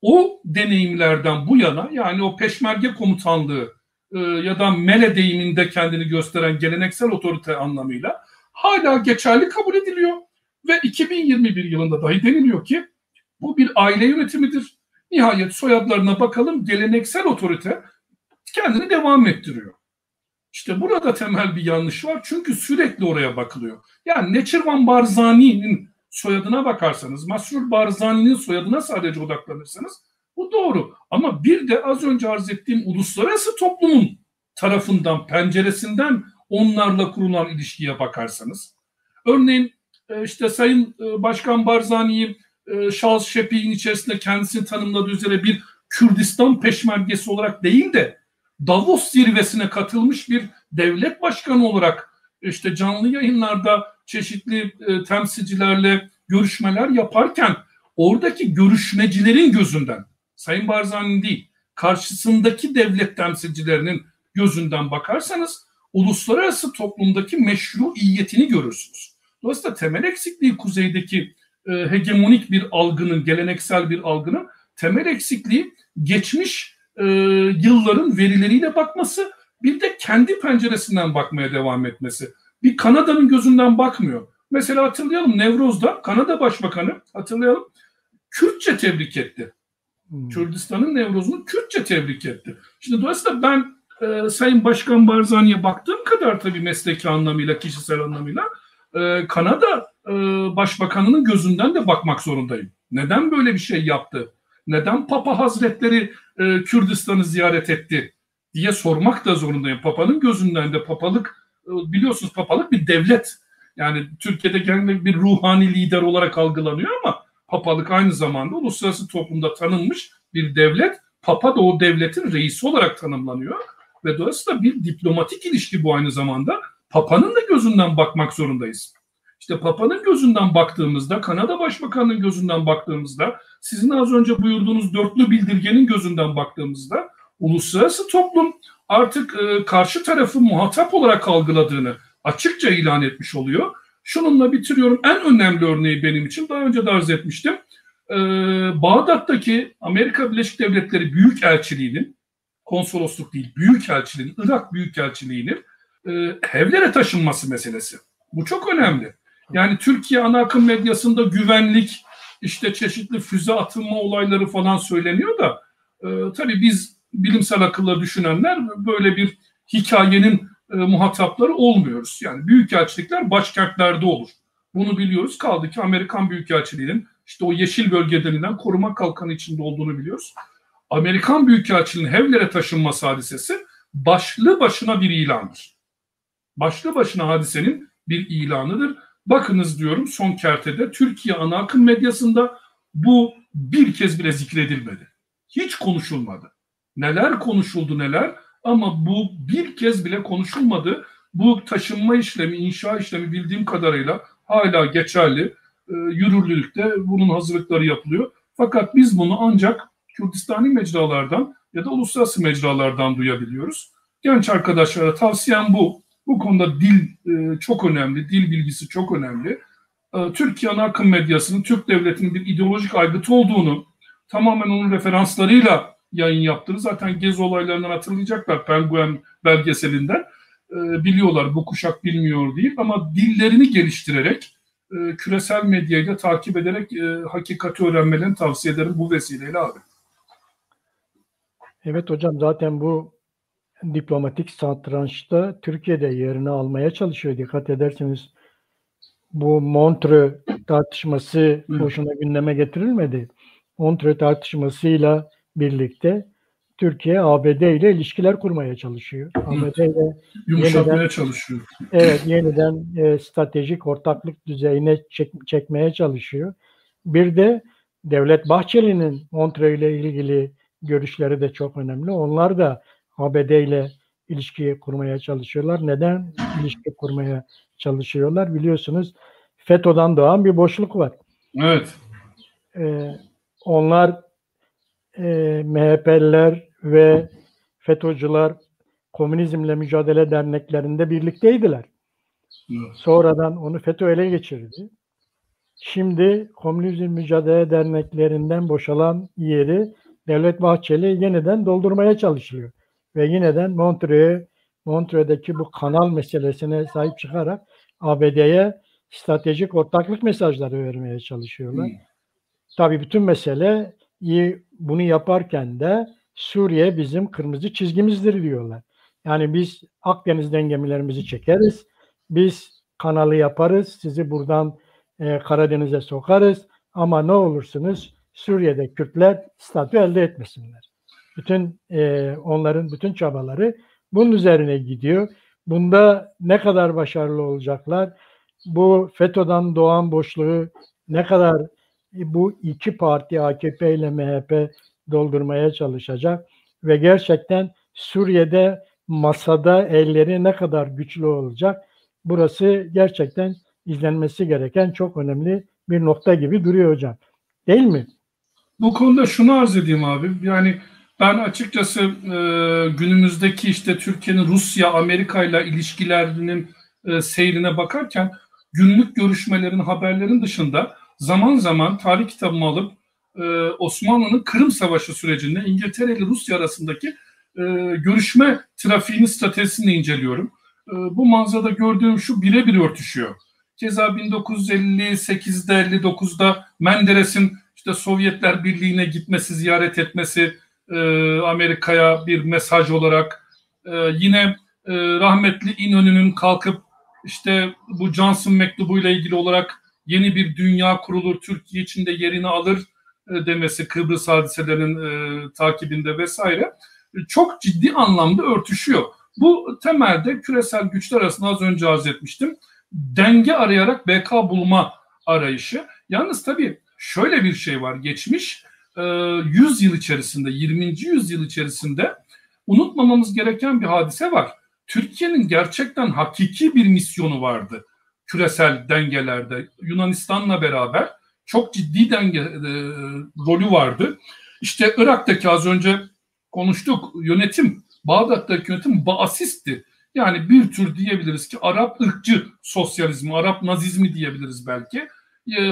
o deneyimlerden bu yana, yani o peşmerge komutanlığı ya da mele deyiminde kendini gösteren geleneksel otorite anlamıyla hala geçerli kabul ediliyor. Ve 2021 yılında dahi deniliyor ki bu bir aile yönetimidir. Nihayet soyadlarına bakalım, geleneksel otorite kendini devam ettiriyor. İşte burada temel bir yanlış var çünkü sürekli oraya bakılıyor. Yani Neçirvan Barzani'nin soyadına bakarsanız, Masrur Barzani'nin soyadına sadece odaklanırsanız bu doğru. Ama bir de az önce arz ettiğim uluslararası toplumun tarafından, penceresinden onlarla kurulan ilişkiye bakarsanız, örneğin işte Sayın Başkan Barzani'yi Charles Şepi'nin içerisinde kendisini tanımladığı üzere bir Kürdistan peşmergesi olarak değil de Davos zirvesine katılmış bir devlet başkanı olarak işte canlı yayınlarda çeşitli temsilcilerle görüşmeler yaparken oradaki görüşmecilerin gözünden, Sayın Barzani'nin değil, karşısındaki devlet temsilcilerinin gözünden bakarsanız uluslararası toplumdaki meşruiyetini görürsünüz. Dolayısıyla temel eksikliği kuzeydeki hegemonik bir algının, geleneksel bir algının temel eksikliği geçmiş yılların verileriyle bakması, bir de kendi penceresinden bakmaya devam etmesi. Bir Kanada'nın gözünden bakmıyor. Mesela hatırlayalım, Nevroz'da Kanada Başbakanı, hatırlayalım, Kürtçe tebrik etti. Kürdistan'ın Nevroz'unu Kürtçe tebrik etti. Şimdi dolayısıyla ben Sayın Başkan Barzani'ye baktığım kadar tabii mesleki anlamıyla, kişisel anlamıyla Kanada Başbakanı'nın gözünden de bakmak zorundayım. Neden böyle bir şey yaptı? Neden Papa Hazretleri Kürdistan'ı ziyaret etti diye sormak da zorundayım. Papa'nın gözünden de papalık, biliyorsunuz papalık bir devlet. Yani Türkiye'de genelde bir ruhani lider olarak algılanıyor ama papalık aynı zamanda uluslararası toplumda tanınmış bir devlet. Papa da o devletin reisi olarak tanımlanıyor. Ve dolayısıyla bir diplomatik ilişki bu aynı zamanda. Papa'nın da gözünden bakmak zorundayız. İşte Papa'nın gözünden baktığımızda, Kanada Başbakanı'nın gözünden baktığımızda, sizin az önce buyurduğunuz dörtlü bildirgenin gözünden baktığımızda, uluslararası toplum artık karşı tarafı muhatap olarak algıladığını açıkça ilan etmiş oluyor. Şununla bitiriyorum. En önemli örneği benim için, daha önce de arz etmiştim. Bağdat'taki Amerika Birleşik Devletleri Büyükelçiliği'nin, konsolosluk değil, Büyükelçiliğin, Irak Büyükelçiliği'nin Hevler'e taşınması meselesi. Bu çok önemli. Yani Türkiye ana akım medyasında güvenlik, işte çeşitli füze atılma olayları falan söyleniyor da tabii biz bilimsel akılla düşünenler böyle bir hikayenin muhatapları olmuyoruz. Yani büyükelçilikler başkentlerde olur. Bunu biliyoruz. Kaldı ki Amerikan Büyükelçiliği'nin işte o yeşil bölge denilen koruma kalkanı içinde olduğunu biliyoruz. Amerikan Büyükelçiliği'nin Hevler'e taşınması hadisesi başlı başına bir ilandır. Başlı başına hadisenin bir ilanıdır. Bakınız diyorum, son kertede Türkiye ana akım medyasında bu bir kez bile zikredilmedi. Hiç konuşulmadı. Neler konuşuldu neler, ama bu bir kez bile konuşulmadı. Bu taşınma işlemi, inşa işlemi bildiğim kadarıyla hala geçerli. Yürürlülükte bunun hazırlıkları yapılıyor. Fakat biz bunu ancak Kürdistani mecralardan ya da uluslararası mecralardan duyabiliyoruz. Genç arkadaşlara tavsiyem bu. Bu konuda dil çok önemli, dil bilgisi çok önemli. Türkiye ana akım medyasının Türk devletinin bir ideolojik aygıtı olduğunu, tamamen onun referanslarıyla yayın yaptığını zaten Gezi olaylarından hatırlayacaklar, Penguen belgeselinden. Biliyorlar, bu kuşak bilmiyor değil, ama dillerini geliştirerek, küresel medyayla takip ederek hakikati öğrenmelerini tavsiye ederim bu vesileyle abi. Evet hocam, zaten bu diplomatik satrançta Türkiye'de yerini almaya çalışıyor. Dikkat ederseniz bu Montreux tartışması boşuna gündeme getirilmedi. Montreux tartışmasıyla birlikte Türkiye ABD ile ilişkiler kurmaya çalışıyor. ABD ile yumuşatmaya çalışıyor. Evet, yeniden stratejik ortaklık düzeyine çekmeye çalışıyor. Bir de Devlet Bahçeli'nin Montreux ile ilgili görüşleri de çok önemli. Onlar da ABD ile ilişki kurmaya çalışıyorlar. Neden ilişki kurmaya çalışıyorlar? Biliyorsunuz FETÖ'den doğan bir boşluk var. Evet. Onlar MHP'liler ve FETÖ'cüler Komünizmle Mücadele Derneklerinde birlikteydiler. Evet. Sonradan onu FETÖ ele geçirdi. Şimdi Komünizm Mücadele Derneklerinden boşalan yeri Devlet Bahçeli yeniden doldurmaya çalışıyor. Ve yeniden Montreux'deki bu kanal meselesine sahip çıkarak ABD'ye stratejik ortaklık mesajları vermeye çalışıyorlar. Tabii bütün mesele bunu yaparken de Suriye bizim kırmızı çizgimizdir diyorlar. Yani biz Akdeniz'den gemilerimizi çekeriz, biz kanalı yaparız, sizi buradan Karadeniz'e sokarız ama ne olursunuz Suriye'de Kürtler statü elde etmesinler. Onların bütün çabaları bunun üzerine gidiyor. Bunda ne kadar başarılı olacaklar? Bu FETÖ'den doğan boşluğu ne kadar bu iki parti AKP ile MHP doldurmaya çalışacak ve gerçekten Suriye'de masada elleri ne kadar güçlü olacak? Burası gerçekten izlenmesi gereken çok önemli bir nokta gibi duruyor hocam. Değil mi? Bu konuda şunu arz edeyim abi. Yani ben açıkçası günümüzdeki işte Türkiye'nin Rusya, Amerika ile ilişkilerinin seyrine bakarken günlük görüşmelerin, haberlerin dışında zaman zaman tarih kitabımı alıp Osmanlı'nın Kırım Savaşı sürecinde İngiltere ile Rusya arasındaki görüşme trafiğini, stratejisini inceliyorum. Bu manzarada gördüğüm şu birebir örtüşüyor. Keza 1958'de 59'da Menderes'in işte Sovyetler Birliği'ne gitmesi, ziyaret etmesi Amerika'ya bir mesaj olarak, Yine rahmetli İnönü'nün kalkıp işte bu Johnson mektubu ile ilgili olarak yeni bir dünya kurulur, Türkiye içinde yerini alır demesi, Kıbrıs hadiselerinin takibinde vesaire çok ciddi anlamda örtüşüyor. Bu temelde küresel güçler arasında az önce arz etmiştim. Denge arayarak beka bulma arayışı. Yalnız tabii şöyle bir şey var. Geçmiş 100 yıl içerisinde, 20. yüzyıl içerisinde unutmamamız gereken bir hadise var. Türkiye'nin gerçekten hakiki bir misyonu vardı küresel dengelerde. Yunanistan'la beraber çok ciddi denge rolü vardı. İşte Irak'taki az önce konuştuk yönetim, Bağdat'taki yönetim Baasistti. Yani bir tür diyebiliriz ki Arap ırkçı sosyalizmi, Arap nazizmi diyebiliriz belki.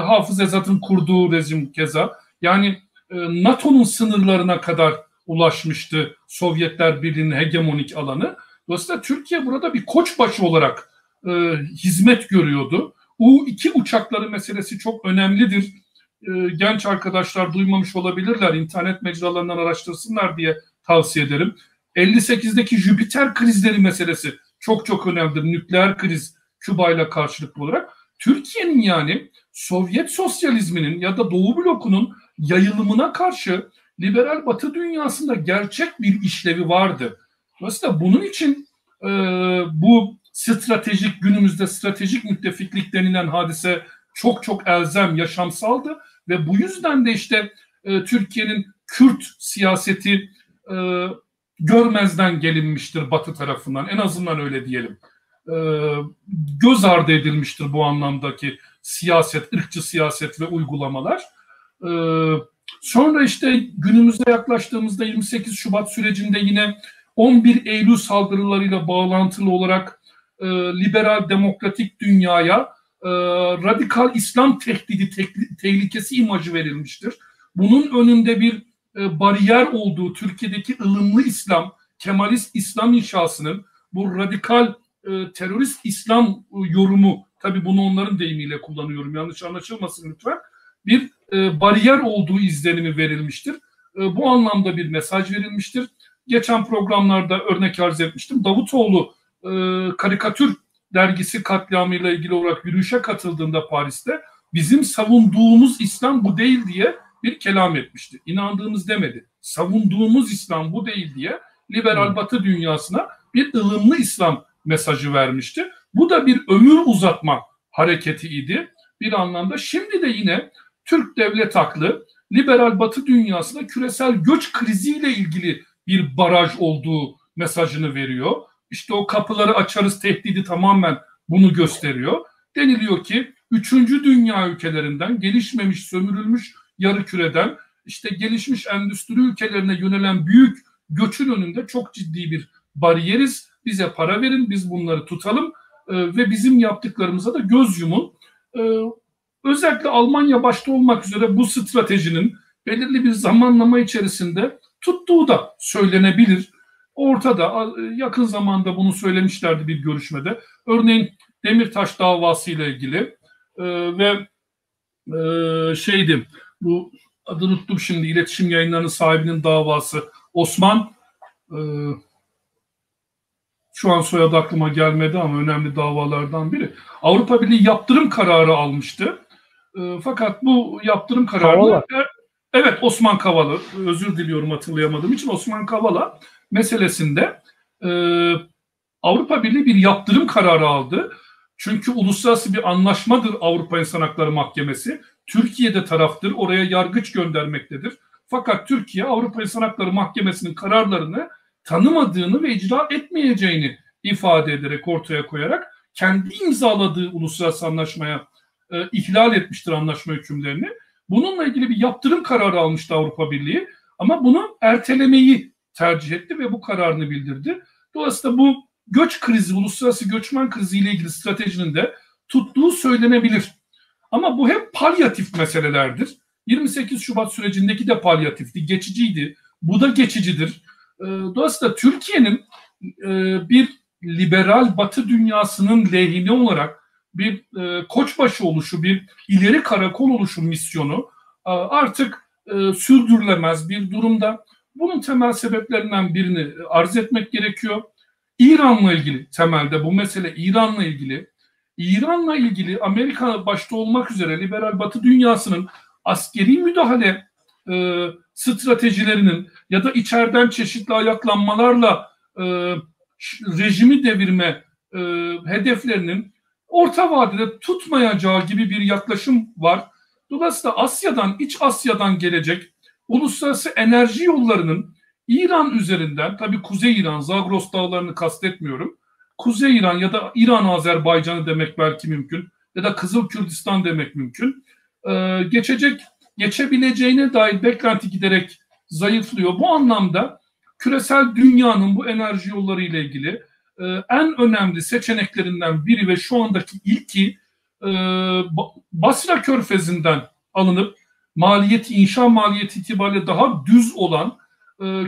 Hafız Esat'ın kurduğu rejim keza. Yani NATO'nun sınırlarına kadar ulaşmıştı Sovyetler Birliği'nin hegemonik alanı. Dolayısıyla Türkiye burada bir koçbaşı olarak hizmet görüyordu. U-2 uçakları meselesi çok önemlidir. Genç arkadaşlar duymamış olabilirler. İnternet mecralarından araştırsınlar diye tavsiye ederim. 58'deki Jüpiter krizleri meselesi çok çok önemlidir. Nükleer kriz Küba ile karşılıklı olarak. Türkiye'nin yani Sovyet sosyalizminin ya da Doğu blokunun yayılımına karşı liberal Batı dünyasında gerçek bir işlevi vardı. Dolayısıyla bunun için bu stratejik, günümüzde stratejik müttefiklik denilen hadise çok çok elzem, yaşamsaldı ve bu yüzden de işte Türkiye'nin Kürt siyaseti görmezden gelinmiştir Batı tarafından, en azından öyle diyelim. Göz ardı edilmiştir bu anlamdaki siyaset, ırkçı siyaset ve uygulamalar. Sonra işte günümüze yaklaştığımızda 28 Şubat sürecinde yine 11 Eylül saldırılarıyla bağlantılı olarak liberal demokratik dünyaya radikal İslam tehdidi, tehlikesi imajı verilmiştir. Bunun önünde bir bariyer olduğu Türkiye'deki ılımlı İslam, Kemalist İslam inşasının bu radikal terörist İslam yorumu, tabii bunu onların deyimiyle kullanıyorum, yanlış anlaşılmasın lütfen, bir bariyer olduğu izlenimi verilmiştir. Bu anlamda bir mesaj verilmiştir. Geçen programlarda örnek arz etmiştim. Davutoğlu karikatür dergisi katliamıyla ilgili olarak yürüyüşe katıldığında Paris'te bizim savunduğumuz İslam bu değil diye bir kelam etmişti. İnandığımız demedi. Savunduğumuz İslam bu değil diye liberal Batı dünyasına bir ılımlı İslam mesajı vermişti. Bu da bir ömür uzatma hareketiydi bir anlamda. Şimdi de yine Türk devlet aklı liberal Batı dünyasında küresel göç kriziyle ilgili bir baraj olduğu mesajını veriyor. İşte o kapıları açarız tehdidi tamamen bunu gösteriyor. Deniliyor ki 3. dünya ülkelerinden, gelişmemiş, sömürülmüş yarı küreden işte gelişmiş endüstri ülkelerine yönelen büyük göçün önünde çok ciddi bir bariyeriz. Bize para verin, biz bunları tutalım ve bizim yaptıklarımıza da göz yumun. Özellikle Almanya başta olmak üzere bu stratejinin belirli bir zamanlama içerisinde tuttuğu da söylenebilir. Ortada, yakın zamanda bunu söylemişlerdi bir görüşmede. Örneğin Demirtaş davası ile ilgili ve bu adını unuttum şimdi, iletişim yayınlarının sahibinin davası Osman, şu an soyadı aklıma gelmedi ama önemli davalardan biri. Avrupa Birliği yaptırım kararı almıştı. Fakat bu yaptırım kararı... Evet, Osman Kavala, özür diliyorum hatırlayamadığım için, Osman Kavala meselesinde Avrupa Birliği bir yaptırım kararı aldı. Çünkü uluslararası bir anlaşmadır Avrupa İnsan Hakları Mahkemesi. Türkiye'de taraftır, oraya yargıç göndermektedir. Fakat Türkiye Avrupa İnsan Hakları Mahkemesi'nin kararlarını tanımadığını ve icra etmeyeceğini ifade ederek, ortaya koyarak kendi imzaladığı uluslararası anlaşmaya ihlal etmiştir anlaşma hükümlerini. Bununla ilgili bir yaptırım kararı almıştı Avrupa Birliği ama bunu ertelemeyi tercih etti ve bu kararını bildirdi. Dolayısıyla bu göç krizi, uluslararası göçmen krizi ile ilgili stratejinin de tuttuğu söylenebilir. Ama bu hep palyatif meselelerdir. 28 Şubat sürecindeki de palyatifti, geçiciydi. Bu da geçicidir. Dolayısıyla Türkiye'nin bir liberal Batı dünyasının lehine olarak bir koçbaşı oluşu, bir ileri karakol oluşu misyonu artık sürdürülemez bir durumda. Bunun temel sebeplerinden birini arz etmek gerekiyor. İran'la ilgili temelde bu mesele İran'la ilgili. İran'la ilgili Amerika başta olmak üzere liberal Batı dünyasının askeri müdahale stratejilerinin ya da içeriden çeşitli ayaklanmalarla rejimi devirme hedeflerinin orta vadede tutmayacağı gibi bir yaklaşım var. Dolayısıyla Asya'dan, İç Asya'dan gelecek uluslararası enerji yollarının İran üzerinden, tabii Kuzey İran, Zagros dağlarını kastetmiyorum. Kuzey İran ya da İran Azerbaycan'ı demek belki mümkün ya da Kızıl Kürdistan demek mümkün. Geçebileceğine dair beklenti giderek zayıflıyor. Bu anlamda küresel dünyanın bu enerji yolları ile ilgili en önemli seçeneklerinden biri ve şu andaki ilki Basra Körfezi'nden alınıp inşa maliyeti itibariyle daha düz olan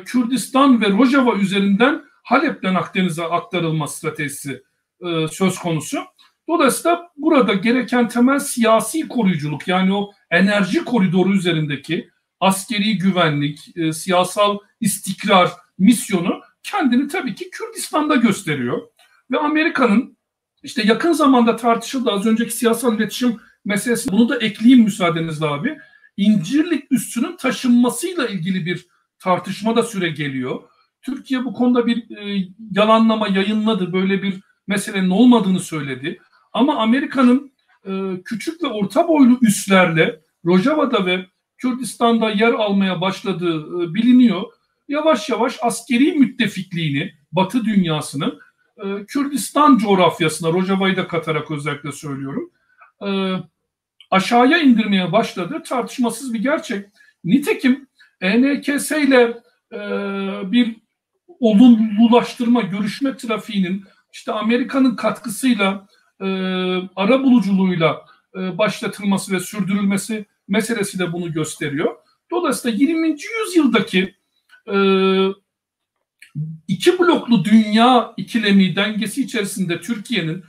Kürdistan ve Rojava üzerinden Halep'ten Akdeniz'e aktarılma stratejisi söz konusu. Dolayısıyla burada gereken temel siyasi koruyuculuk, yani o enerji koridoru üzerindeki askeri güvenlik, siyasal istikrar misyonu kendini tabii ki Kürdistan'da gösteriyor. Ve Amerika'nın işte yakın zamanda tartışıldı az önceki siyasal iletişim meselesi, bunu da ekleyeyim müsaadenizle abi. İncirlik üssünün taşınmasıyla ilgili bir tartışma da süre geliyor. Türkiye bu konuda bir yalanlama yayınladı. Böyle bir meselenin olmadığını söyledi. Ama Amerika'nın küçük ve orta boylu üslerle Rojava'da ve Kürdistan'da yer almaya başladığı biliniyor. Yavaş yavaş askeri müttefikliğini Batı dünyasının Kürdistan coğrafyasına, Rojava'yı da katarak özellikle söylüyorum, aşağıya indirmeye başladı. Tartışmasız bir gerçek. Nitekim ENKS ile bir olumlulaştırma, görüşme trafiğinin işte Amerika'nın katkısıyla, arabuluculuğuyla başlatılması ve sürdürülmesi meselesi de bunu gösteriyor. Dolayısıyla 20. yüzyıldaki iki bloklu dünya ikilemi dengesi içerisinde Türkiye'nin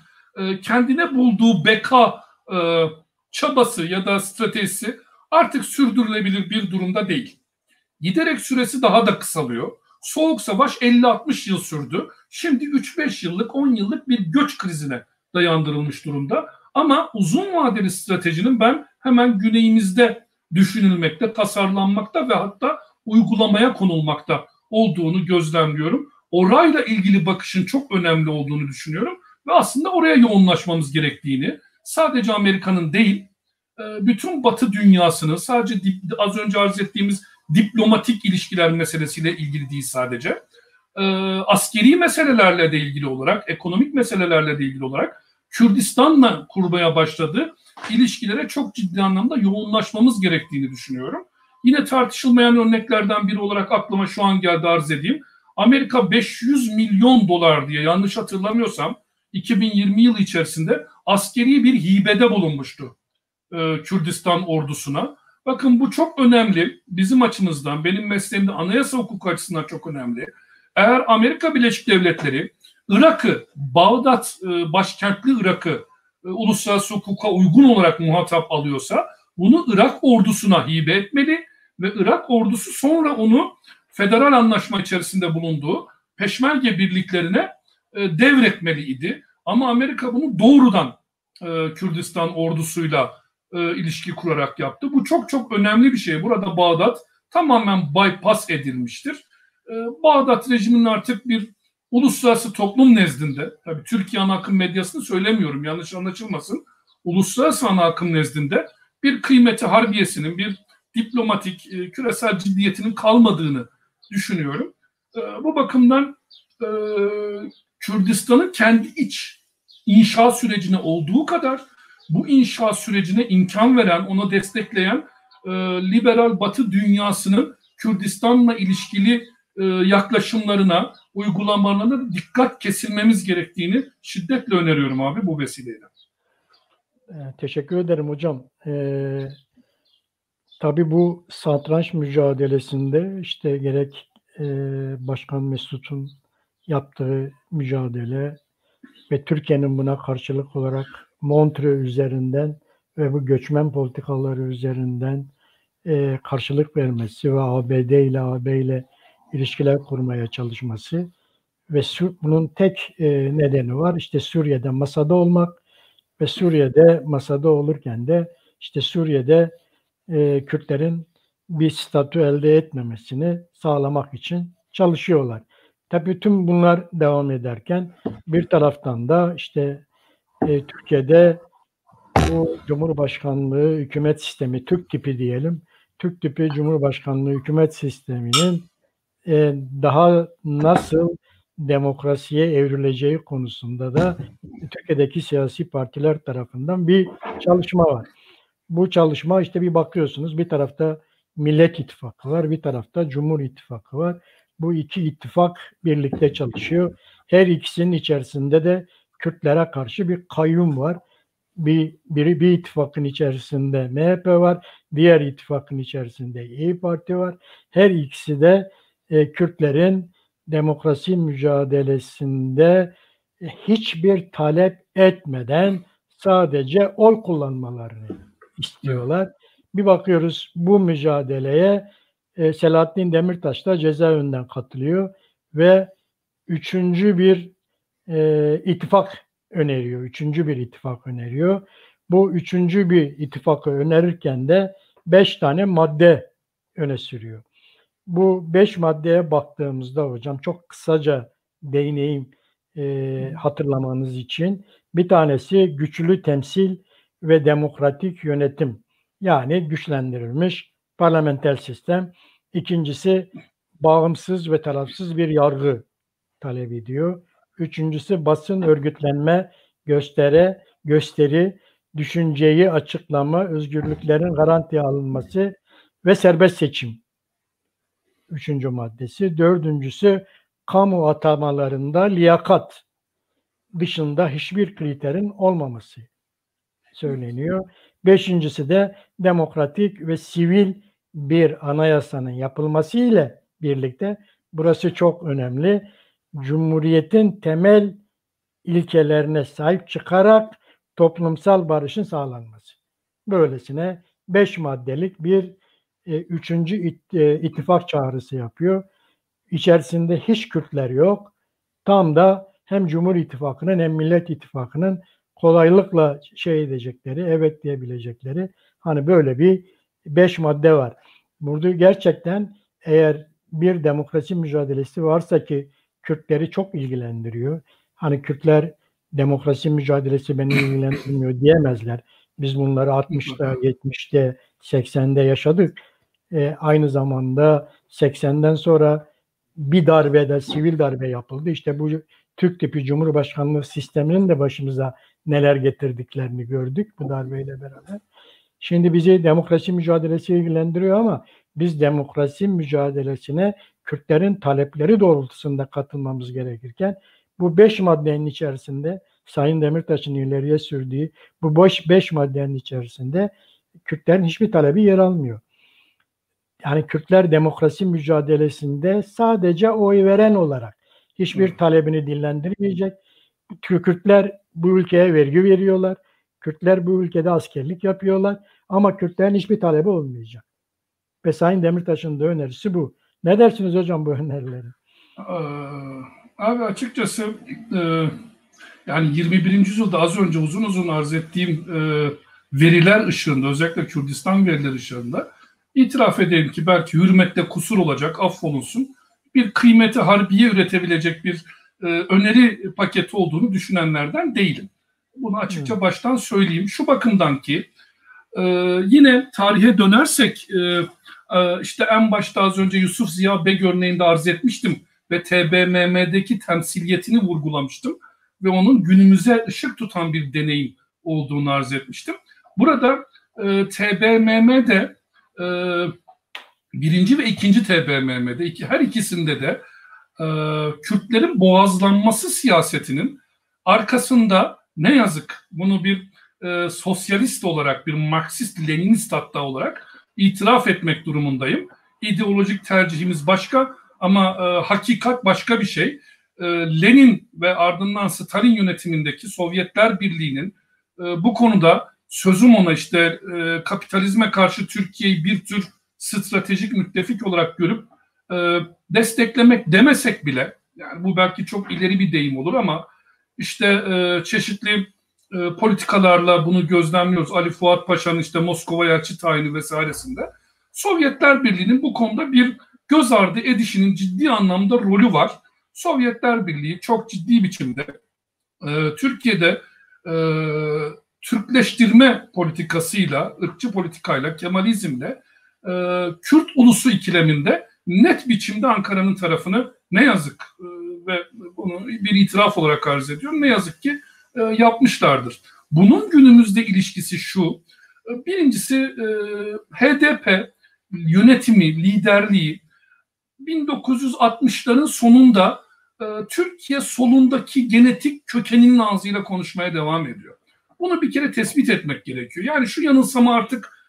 kendine bulduğu beka çabası ya da stratejisi artık sürdürülebilir bir durumda değil. Giderek süresi daha da kısalıyor. Soğuk Savaş 50-60 yıl sürdü. Şimdi 3-5 yıllık, 10 yıllık bir göç krizine dayandırılmış durumda. Ama uzun vadeli stratejinin ben hemen güneyimizde düşünülmekte, tasarlanmakta ve hatta uygulamaya konulmakta olduğunu gözlemliyorum. Orayla ilgili bakışın çok önemli olduğunu düşünüyorum ve aslında oraya yoğunlaşmamız gerektiğini, sadece Amerika'nın değil, bütün Batı dünyasının, sadece az önce arz ettiğimiz diplomatik ilişkiler meselesiyle ilgili değil sadece, askeri meselelerle de ilgili olarak, ekonomik meselelerle de ilgili olarak Kürdistan'la kurmaya başladığı ilişkilere çok ciddi anlamda yoğunlaşmamız gerektiğini düşünüyorum. Yine tartışılmayan örneklerden biri olarak aklıma şu an geldi, arz edeyim. Amerika 500 milyon dolar diye, yanlış hatırlamıyorsam 2020 yılı içerisinde askeri bir hibede bulunmuştu Kürdistan ordusuna. Bakın bu çok önemli bizim açımızdan, benim mesleğimde anayasa hukuku açısından çok önemli. Eğer Amerika Birleşik Devletleri Irak'ı, Bağdat başkentli Irak'ı uluslararası hukuka uygun olarak muhatap alıyorsa bunu Irak ordusuna hibe etmeli ve Irak ordusu sonra onu federal anlaşma içerisinde bulunduğu Peşmerge birliklerine devretmeliydi. Ama Amerika bunu doğrudan Kürdistan ordusuyla ilişki kurarak yaptı. Bu çok çok önemli bir şey. Burada Bağdat tamamen bypass edilmiştir. Bağdat rejiminin artık bir uluslararası toplum nezdinde, tabii Türkiye ana akım medyasını söylemiyorum, yanlış anlaşılmasın, uluslararası ana akım nezdinde bir kıymeti harbiyesinin, bir diplomatik, küresel ciddiyetinin kalmadığını düşünüyorum. Bu bakımdan Kürdistan'ın kendi iç inşa sürecine olduğu kadar bu inşa sürecine imkan veren, ona destekleyen liberal Batı dünyasının Kürdistan'la ilişkili yaklaşımlarına, uygulamalarına dikkat kesilmemiz gerektiğini şiddetle öneriyorum abi bu vesileyle. Teşekkür ederim hocam. Tabii bu satranç mücadelesinde işte gerek Başkan Mesut'un yaptığı mücadele ve Türkiye'nin buna karşılık olarak Montreux üzerinden ve bu göçmen politikaları üzerinden karşılık vermesi ve AB ile ilişkiler kurmaya çalışması ve bunun tek nedeni var. İşte Suriye'de masada olmak ve Suriye'de masada olurken de işte Suriye'de Kürtlerin bir statü elde etmemesini sağlamak için çalışıyorlar. Tabii tüm bunlar devam ederken bir taraftan da işte Türkiye'de bu Cumhurbaşkanlığı hükümet sistemi, Türk tipi diyelim, Türk tipi Cumhurbaşkanlığı hükümet sisteminin daha nasıl demokrasiye evrileceği konusunda da Türkiye'deki siyasi partiler tarafından bir çalışma var. Bu çalışma işte bir bakıyorsunuz, bir tarafta Millet İttifakı var, bir tarafta Cumhur İttifakı var. Bu iki ittifak birlikte çalışıyor. Her ikisinin içerisinde de Kürtlere karşı bir kayyum var. Bir ittifakın içerisinde MHP var, diğer ittifakın içerisinde İYİ Parti var. Her ikisi de Kürtlerin demokrasi mücadelesinde hiçbir talep etmeden sadece oy kullanmalarını istiyorlar. Bir bakıyoruz bu mücadeleye Selahattin Demirtaş da cezaevinden katılıyor ve üçüncü bir ittifak öneriyor. Üçüncü bir ittifak öneriyor. Bu üçüncü bir ittifakı önerirken de 5 tane madde öne sürüyor. Bu 5 maddeye baktığımızda hocam çok kısaca değineyim hatırlamanız için. Bir tanesi güçlü temsil ve demokratik yönetim. Yani güçlendirilmiş parlamenter sistem. İkincisi bağımsız ve tarafsız bir yargı talep ediyor. Üçüncüsü basın örgütlenme, gösteri, düşünceyi açıklama, özgürlüklerin garantiye alınması ve serbest seçim. Üçüncü maddesi. Dördüncüsü kamu atamalarında liyakat dışında hiçbir kriterin olmaması söyleniyor. Beşincisi de demokratik ve sivil bir anayasanın yapılması ile birlikte, burası çok önemli, Cumhuriyetin temel ilkelerine sahip çıkarak toplumsal barışın sağlanması. Böylesine 5 maddelik bir üçüncü ittifak çağrısı yapıyor. İçerisinde hiç Kürtler yok. Tam da hem Cumhur İttifakı'nın hem Millet İttifakı'nın kolaylıkla edecekleri, evet diyebilecekleri hani böyle bir 5 madde var. Burada gerçekten eğer bir demokrasi mücadelesi varsa ki Kürtleri çok ilgilendiriyor. Hani Kürtler demokrasi mücadelesi beni ilgilendirmiyor diyemezler. Biz bunları 60'ta, 70'te, 80'de yaşadık. Aynı zamanda 80'den sonra bir darbede, sivil darbe yapıldı. İşte bu Türk tipi Cumhurbaşkanlığı sisteminin de başımıza neler getirdiklerini gördük bu darbeyle beraber. Şimdi bizi demokrasi mücadelesi ilgilendiriyor ama biz demokrasi mücadelesine Kürtlerin talepleri doğrultusunda katılmamız gerekirken bu 5 maddenin içerisinde Sayın Demirtaş'ın ileriye sürdüğü bu 5 maddenin içerisinde Kürtlerin hiçbir talebi yer almıyor. Yani Kürtler demokrasi mücadelesinde sadece oy veren olarak hiçbir talebini dillendirmeyecek. Kürtler bu ülkeye vergi veriyorlar. Kürtler bu ülkede askerlik yapıyorlar. Ama Kürtlerin hiçbir talebi olmayacak. Ve Sayın Demirtaş'ın da önerisi bu. Ne dersiniz hocam bu önerileri? Abi açıkçası yani 21. yüzyılda az önce uzun uzun arz ettiğim veriler ışığında, özellikle Kürdistan verileri ışığında itiraf edelim ki belki hürmette kusur olacak, affolunsun, bir kıymeti harbiye üretebilecek bir öneri paketi olduğunu düşünenlerden değilim. Bunu açıkça baştan söyleyeyim. Şu bakımdan ki yine tarihe dönersek işte en başta az önce Yusuf Ziya Beg örneğinde arz etmiştim ve TBMM'deki temsiliyetini vurgulamıştım ve onun günümüze ışık tutan bir deneyim olduğunu arz etmiştim. Burada TBMM'de birinci ve ikinci TBMM'de her ikisinde de Kürtlerin boğazlanması siyasetinin arkasında ne yazık bunu bir sosyalist olarak, bir Marksist-Leninist hatta olarak itiraf etmek durumundayım. İdeolojik tercihimiz başka ama hakikat başka bir şey. Lenin ve ardından Stalin yönetimindeki Sovyetler Birliği'nin bu konuda sözüm ona işte kapitalizme karşı Türkiye'yi bir tür stratejik müttefik olarak görüp desteklemek demesek bile Yani bu belki çok ileri bir deyim olur ama işte çeşitli politikalarla bunu gözlemliyoruz. Ali Fuat Paşa'nın işte Moskova elçi tayini vesairesinde Sovyetler Birliği'nin bu konuda bir göz ardı edişinin ciddi anlamda rolü var. Sovyetler Birliği çok ciddi biçimde Türkiye'de Türkleştirme politikasıyla, ırkçı politikayla, Kemalizmle Kürt ulusu ikileminde net biçimde Ankara'nın tarafını ne yazık ve bunu bir itiraf olarak arz ediyorum, ne yazık ki yapmışlardır. Bunun günümüzde ilişkisi şu: birincisi HDP yönetimi, liderliği 1960'ların sonunda Türkiye solundaki genetik kökeninin ağzıyla konuşmaya devam ediyor. Bunu bir kere tespit etmek gerekiyor. Yani şu yanılsama artık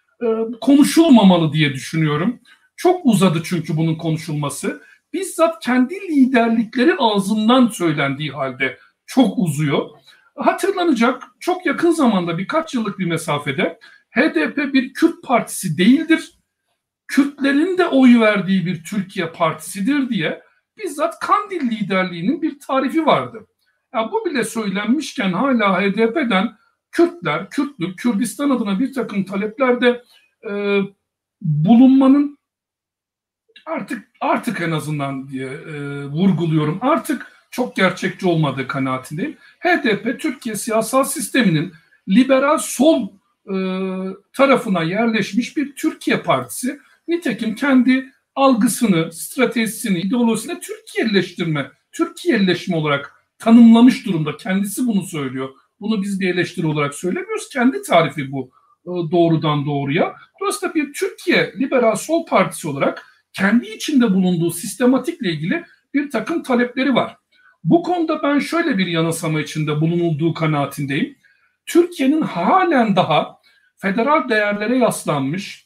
konuşulmamalı diye düşünüyorum. Çok uzadı çünkü bunun konuşulması. Bizzat kendi liderlikleri ağzından söylendiği halde çok uzuyor. Hatırlanacak, çok yakın zamanda, birkaç yıllık bir mesafede HDP bir Kürt partisi değildir, Kürtlerin de oy verdiği bir Türkiye partisidir diye bizzat Kandil liderliğinin bir tarifi vardı. Ya bu bile söylenmişken hala HDP'den Kürtler, Kürtlük, Kürdistan adına bir takım taleplerde bulunmanın artık en azından diye vurguluyorum, artık çok gerçekçi olmadığı kanaatindeyim. HDP Türkiye siyasal sisteminin liberal sol tarafına yerleşmiş bir Türkiye partisi. Nitekim kendi algısını, stratejisini, ideolojisini Türkiye'leşme olarak tanımlamış durumda. Kendisi bunu söylüyor. Bunu biz bir eleştiri olarak söylemiyoruz. Kendi tarifi bu doğrudan doğruya. Dolayısıyla bir Türkiye Liberal Sol Partisi olarak kendi içinde bulunduğu sistematikle ilgili bir takım talepleri var. Bu konuda ben şöyle bir yanılsama içinde bulunulduğu kanaatindeyim. Türkiye'nin halen daha federal değerlere yaslanmış,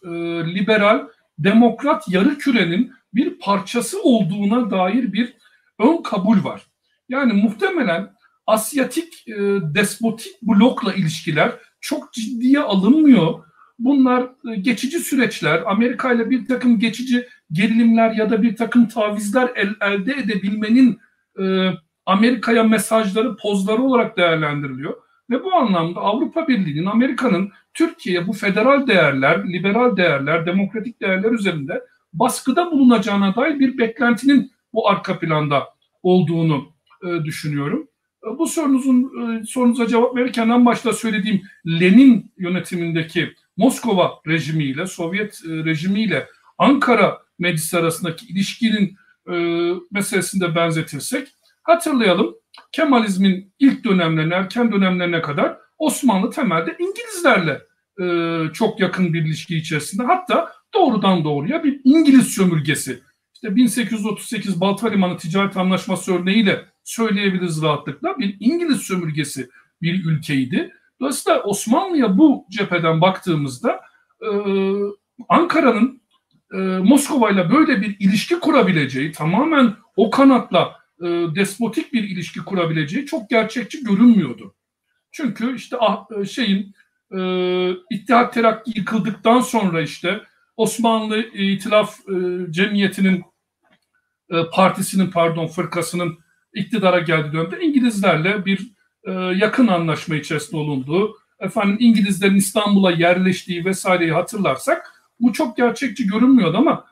liberal, demokrat yarı kürenin bir parçası olduğuna dair bir ön kabul var. Yani muhtemelen Asyatik despotik blokla ilişkiler çok ciddiye alınmıyor. Bunlar geçici süreçler, Amerika ile bir takım geçici gerilimler ya da bir takım tavizler elde edebilmenin Amerika'ya mesajları, pozları olarak değerlendiriliyor. Ve bu anlamda Avrupa Birliği'nin, Amerika'nın Türkiye'ye bu federal değerler, liberal değerler, demokratik değerler üzerinde baskıda bulunacağına dair bir beklentinin bu arka planda olduğunu düşünüyorum. Bu sorunuza cevap verirken en başta söylediğim Lenin yönetimindeki Moskova rejimiyle, Sovyet rejimiyle Ankara Meclisi arasındaki ilişkinin meselesinde benzetirsek, hatırlayalım, Kemalizmin ilk dönemlerine, erken dönemlerine kadar Osmanlı temelde İngilizlerle çok yakın bir ilişki içerisinde. Hatta doğrudan doğruya bir İngiliz sömürgesi. İşte 1838 Balta Limanı Ticaret Anlaşması örneğiyle söyleyebiliriz rahatlıkla. Bir İngiliz sömürgesi bir ülkeydi. Dolayısıyla Osmanlı'ya bu cepheden baktığımızda Ankara'nın Moskova ile böyle bir ilişki kurabileceği, tamamen o kanatla despotik bir ilişki kurabileceği çok gerçekçi görünmüyordu. Çünkü işte İttihat Terakki yıkıldıktan sonra işte Osmanlı İtilaf Cemiyeti'nin fırkasının iktidara geldiği dönemde İngilizlerle bir yakın anlaşma içerisinde olunduğu, İngilizlerin İstanbul'a yerleştiği vesaireyi hatırlarsak bu çok gerçekçi görünmüyordu ama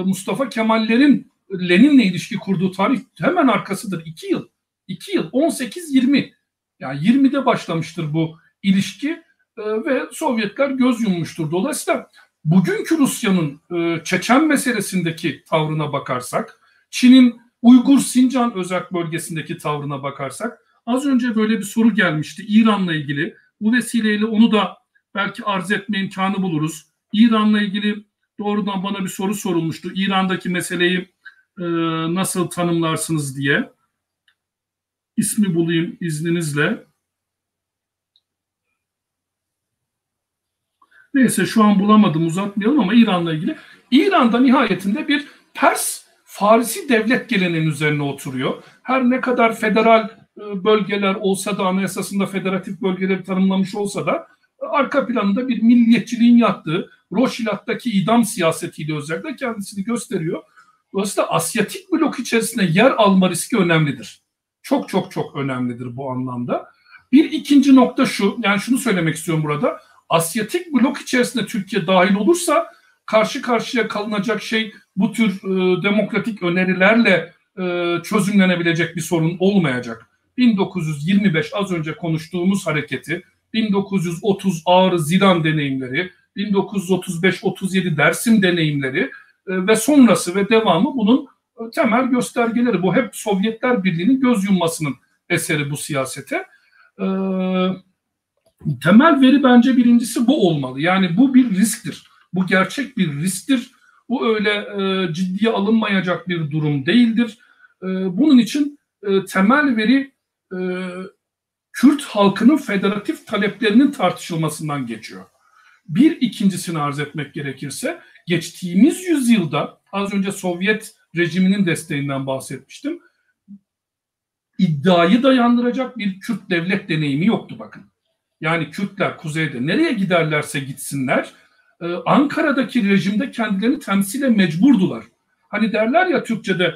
Mustafa Kemal'lerin Lenin'le ilişki kurduğu tarih hemen arkasıdır. 2 yıl. 2 yıl. 18-20. Yani 20'de başlamıştır bu ilişki ve Sovyetler göz yummuştur. Dolayısıyla bugünkü Rusya'nın Çeçen meselesindeki tavrına bakarsak, Çin'in Uygur-Sincan özerk bölgesindeki tavrına bakarsak, az önce böyle bir soru gelmişti İran'la ilgili. Bu vesileyle onu da belki arz etme imkanı buluruz. İran'la ilgili doğrudan bana bir soru sorulmuştu. İran'daki meseleyi nasıl tanımlarsınız diye. İsmi bulayım izninizle. Neyse şu an bulamadım, uzatmayalım ama İran'la ilgili. İran'da nihayetinde bir Pers-Farisi devlet geleneğinin üzerine oturuyor. Her ne kadar federal bölgeler olsa da, anayasasında federatif bölgeleri tanımlamış olsa da arka planında bir milliyetçiliğin yattığı, Roşilat'taki idam siyasetiyle özellikle kendisini gösteriyor. Dolayısıyla Asyatik blok içerisinde yer alma riski önemlidir. Çok çok çok önemlidir bu anlamda. Bir ikinci nokta şu, yani şunu söylemek istiyorum burada. Asyatik blok içerisinde Türkiye dahil olursa karşı karşıya kalınacak şey bu tür demokratik önerilerle çözümlenebilecek bir sorun olmayacak. 1925 az önce konuştuğumuz hareketi, 1930 Ağrı Zilan deneyimleri, 1935-37 Dersim deneyimleri ve sonrası ve devamı bunun temel göstergeleri. Bu hep Sovyetler Birliği'nin göz yummasının eseri bu siyasete. Temel veri bence birincisi bu olmalı. Yani bu bir risktir. Bu gerçek bir risktir. Bu öyle ciddiye alınmayacak bir durum değildir. Bunun için temel veri Kürt halkının federatif taleplerinin tartışılmasından geçiyor. Bir ikincisini arz etmek gerekirse geçtiğimiz yüzyılda az önce Sovyet rejiminin desteğinden bahsetmiştim. İddiayı dayandıracak bir Kürt devlet deneyimi yoktu bakın. Yani Kürtler kuzeyde nereye giderlerse gitsinler Ankara'daki rejimde kendilerini temsile mecburdular. Hani derler ya Türkçe'de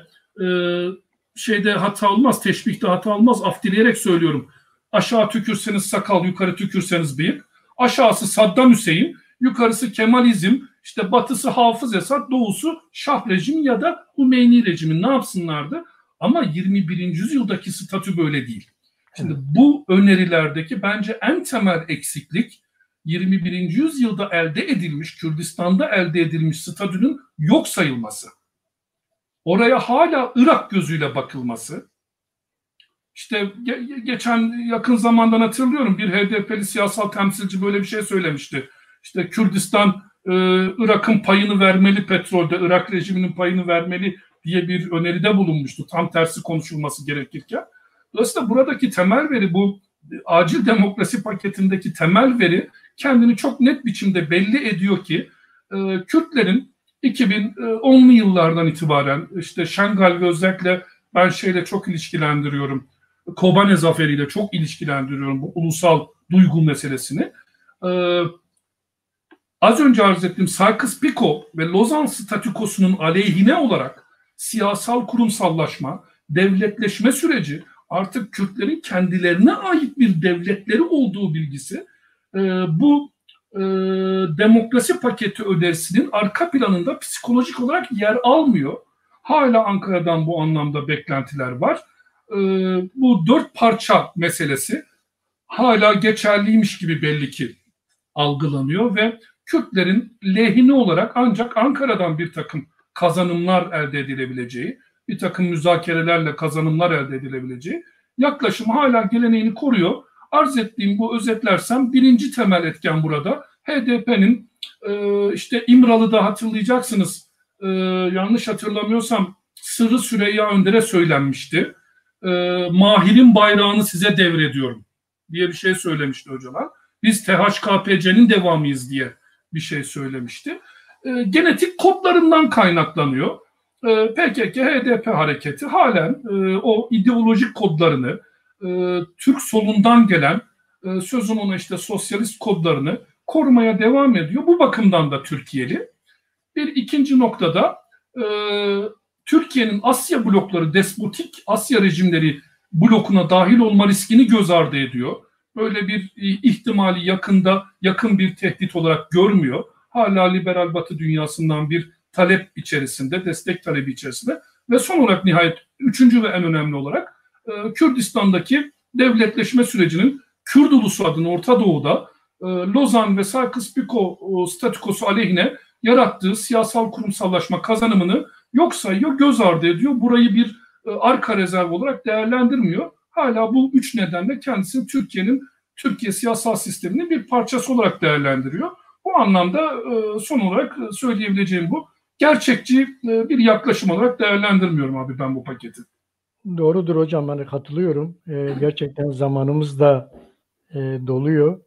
şeyde hata olmaz, teşbihte hata olmaz, af dileyerek söylüyorum. Aşağı tükürseniz sakal, yukarı tükürseniz bıyık. Aşağısı Saddam Hüseyin, yukarısı Kemalizm, işte batısı Hafız Esad, doğusu Şah rejimi ya da Hümeyni rejimi, ne yapsınlardı? Ama 21. yüzyıldaki statü böyle değil. Şimdi bu önerilerdeki bence en temel eksiklik 21. yüzyılda elde edilmiş, Kürdistan'da elde edilmiş statünün yok sayılması. Oraya hala Irak gözüyle bakılması. İşte geçen yakın zamandan hatırlıyorum bir HDP'li siyasal temsilci böyle bir şey söylemişti. İşte Kürdistan Irak'ın payını vermeli petrolde, Irak rejiminin payını vermeli diye bir öneride bulunmuştu. Tam tersi konuşulması gerekirken. Dolayısıyla buradaki temel veri, bu acil demokrasi paketindeki temel veri kendini çok net biçimde belli ediyor ki Kürtlerin 2010'lu yıllardan itibaren işte Şengal ve özellikle ben şeyle çok ilişkilendiriyorum. Kobane zaferiyle çok ilişkilendiriyorum bu ulusal duygu meselesini. Az önce arz ettiğim Sykes-Picot ve Lozan statükosunun aleyhine olarak siyasal kurumsallaşma, devletleşme süreci, artık Kürtlerin kendilerine ait bir devletleri olduğu bilgisi bu demokrasi paketi önerisinin arka planında psikolojik olarak yer almıyor. Hala Ankara'dan bu anlamda beklentiler var. Bu 4 parça meselesi hala geçerliymiş gibi belli ki algılanıyor ve Kürtlerin lehine olarak ancak Ankara'dan bir takım kazanımlar elde edilebileceği, bir takım müzakerelerle kazanımlar elde edilebileceği yaklaşım hala geleneğini koruyor. Arz ettiğim bu, özetlersem birinci temel etken burada HDP'nin işte İmralı'da hatırlayacaksınız, yanlış hatırlamıyorsam Sırrı Süreyya Önder'e söylenmişti. Mahir'in bayrağını size devrediyorum diye bir şey söylemişti hocalar. Biz THKPC'nin devamıyız diye bir şey söylemişti. Genetik kodlarından kaynaklanıyor. PKK, HDP hareketi halen o ideolojik kodlarını, Türk solundan gelen sözün ona işte sosyalist kodlarını korumaya devam ediyor. Bu bakımdan da Türkiye'li. Bir ikinci noktada Türkiye'nin Asya blokları, despotik Asya rejimleri blokuna dahil olma riskini göz ardı ediyor. Böyle bir ihtimali yakın bir tehdit olarak görmüyor. Hala liberal Batı dünyasından bir talep içerisinde, destek talebi içerisinde ve son olarak nihayet üçüncü ve en önemli olarak Kürdistan'daki devletleşme sürecinin Kürt ulusu adına Orta Doğu'da Lozan ve Sykes-Picot statükosu aleyhine yarattığı siyasal kurumsallaşma kazanımını yok sayıyor, göz ardı ediyor. Burayı bir arka rezerv olarak değerlendirmiyor. Hala bu üç nedenle kendisini Türkiye siyasal sisteminin bir parçası olarak değerlendiriyor. Bu anlamda son olarak söyleyebileceğim bu. Gerçekçi bir yaklaşım olarak değerlendirmiyorum abi ben bu paketi. Doğrudur hocam, ben katılıyorum. Gerçekten zamanımız da doluyor.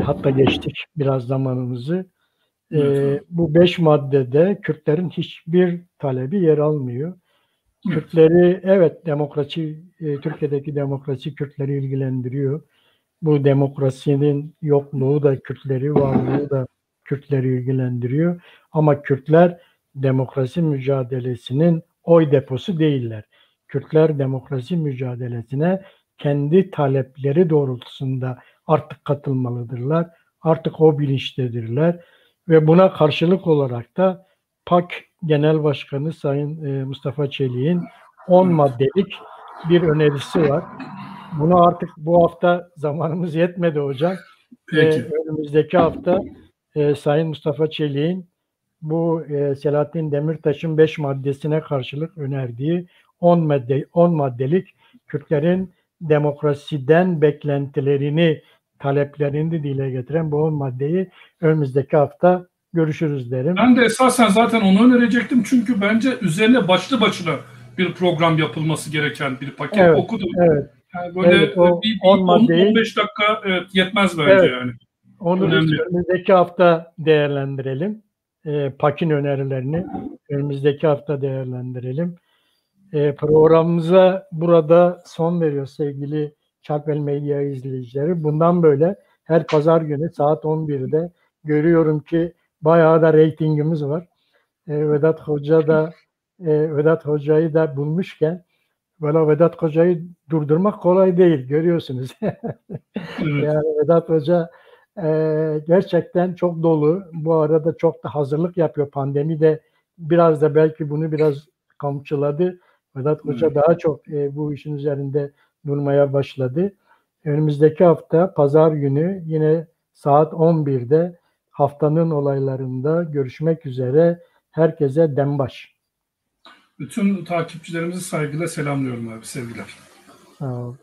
Hatta geçtik biraz zamanımızı. Bu 5 maddede Kürtlerin hiçbir talebi yer almıyor. Kürtleri, evet, Türkiye'deki demokrasi Kürtleri ilgilendiriyor. Bu demokrasinin yokluğu da Kürtleri, varlığı da Kürtleri ilgilendiriyor. Ama Kürtler demokrasi mücadelesinin oy deposu değiller. Kürtler demokrasi mücadelesine kendi talepleri doğrultusunda artık katılmalıdırlar. Artık o bilinçtedirler. Ve buna karşılık olarak da PAK Genel Başkanı Sayın Mustafa Çelik'in 10 maddelik bir önerisi var. Bunu artık bu hafta zamanımız yetmedi hocam. Önümüzdeki hafta Sayın Mustafa Çelik'in bu Selahattin Demirtaş'ın 5 maddesine karşılık önerdiği 10 maddelik Kürtlerin demokrasiden beklentilerini, taleplerini dile getiren bu 10 maddeyi önümüzdeki hafta görüşürüz derim. Ben de esasen zaten onu önerecektim çünkü bence üzerine başlı başına bir program yapılması gereken bir paket okudum. Evet. Yani böyle 10-15 dakika yetmez bence yani. Onu önümüzdeki hafta değerlendirelim. PAK'in önerilerini önümüzdeki hafta değerlendirelim. Programımıza burada son veriyor sevgili Çakvel Medya izleyicileri. Bundan böyle her pazar günü saat 11'de görüyorum ki bayağı da reytingimiz var. Vedat Hoca'yı da bulmuşken böyle Vedat Hoca'yı durdurmak kolay değil, görüyorsunuz. Yani Vedat Hoca gerçekten çok dolu. Bu arada çok da hazırlık yapıyor. Pandemi de biraz da belki bunu biraz kamçıladı. Vedat Hoca daha çok bu işin üzerinde durmaya başladı. Önümüzdeki hafta pazar günü yine saat 11'de haftanın olaylarında görüşmek üzere. Herkese dembaş. Bütün takipçilerimizi saygıyla selamlıyorum abi. Sevgiler. Sağ ol.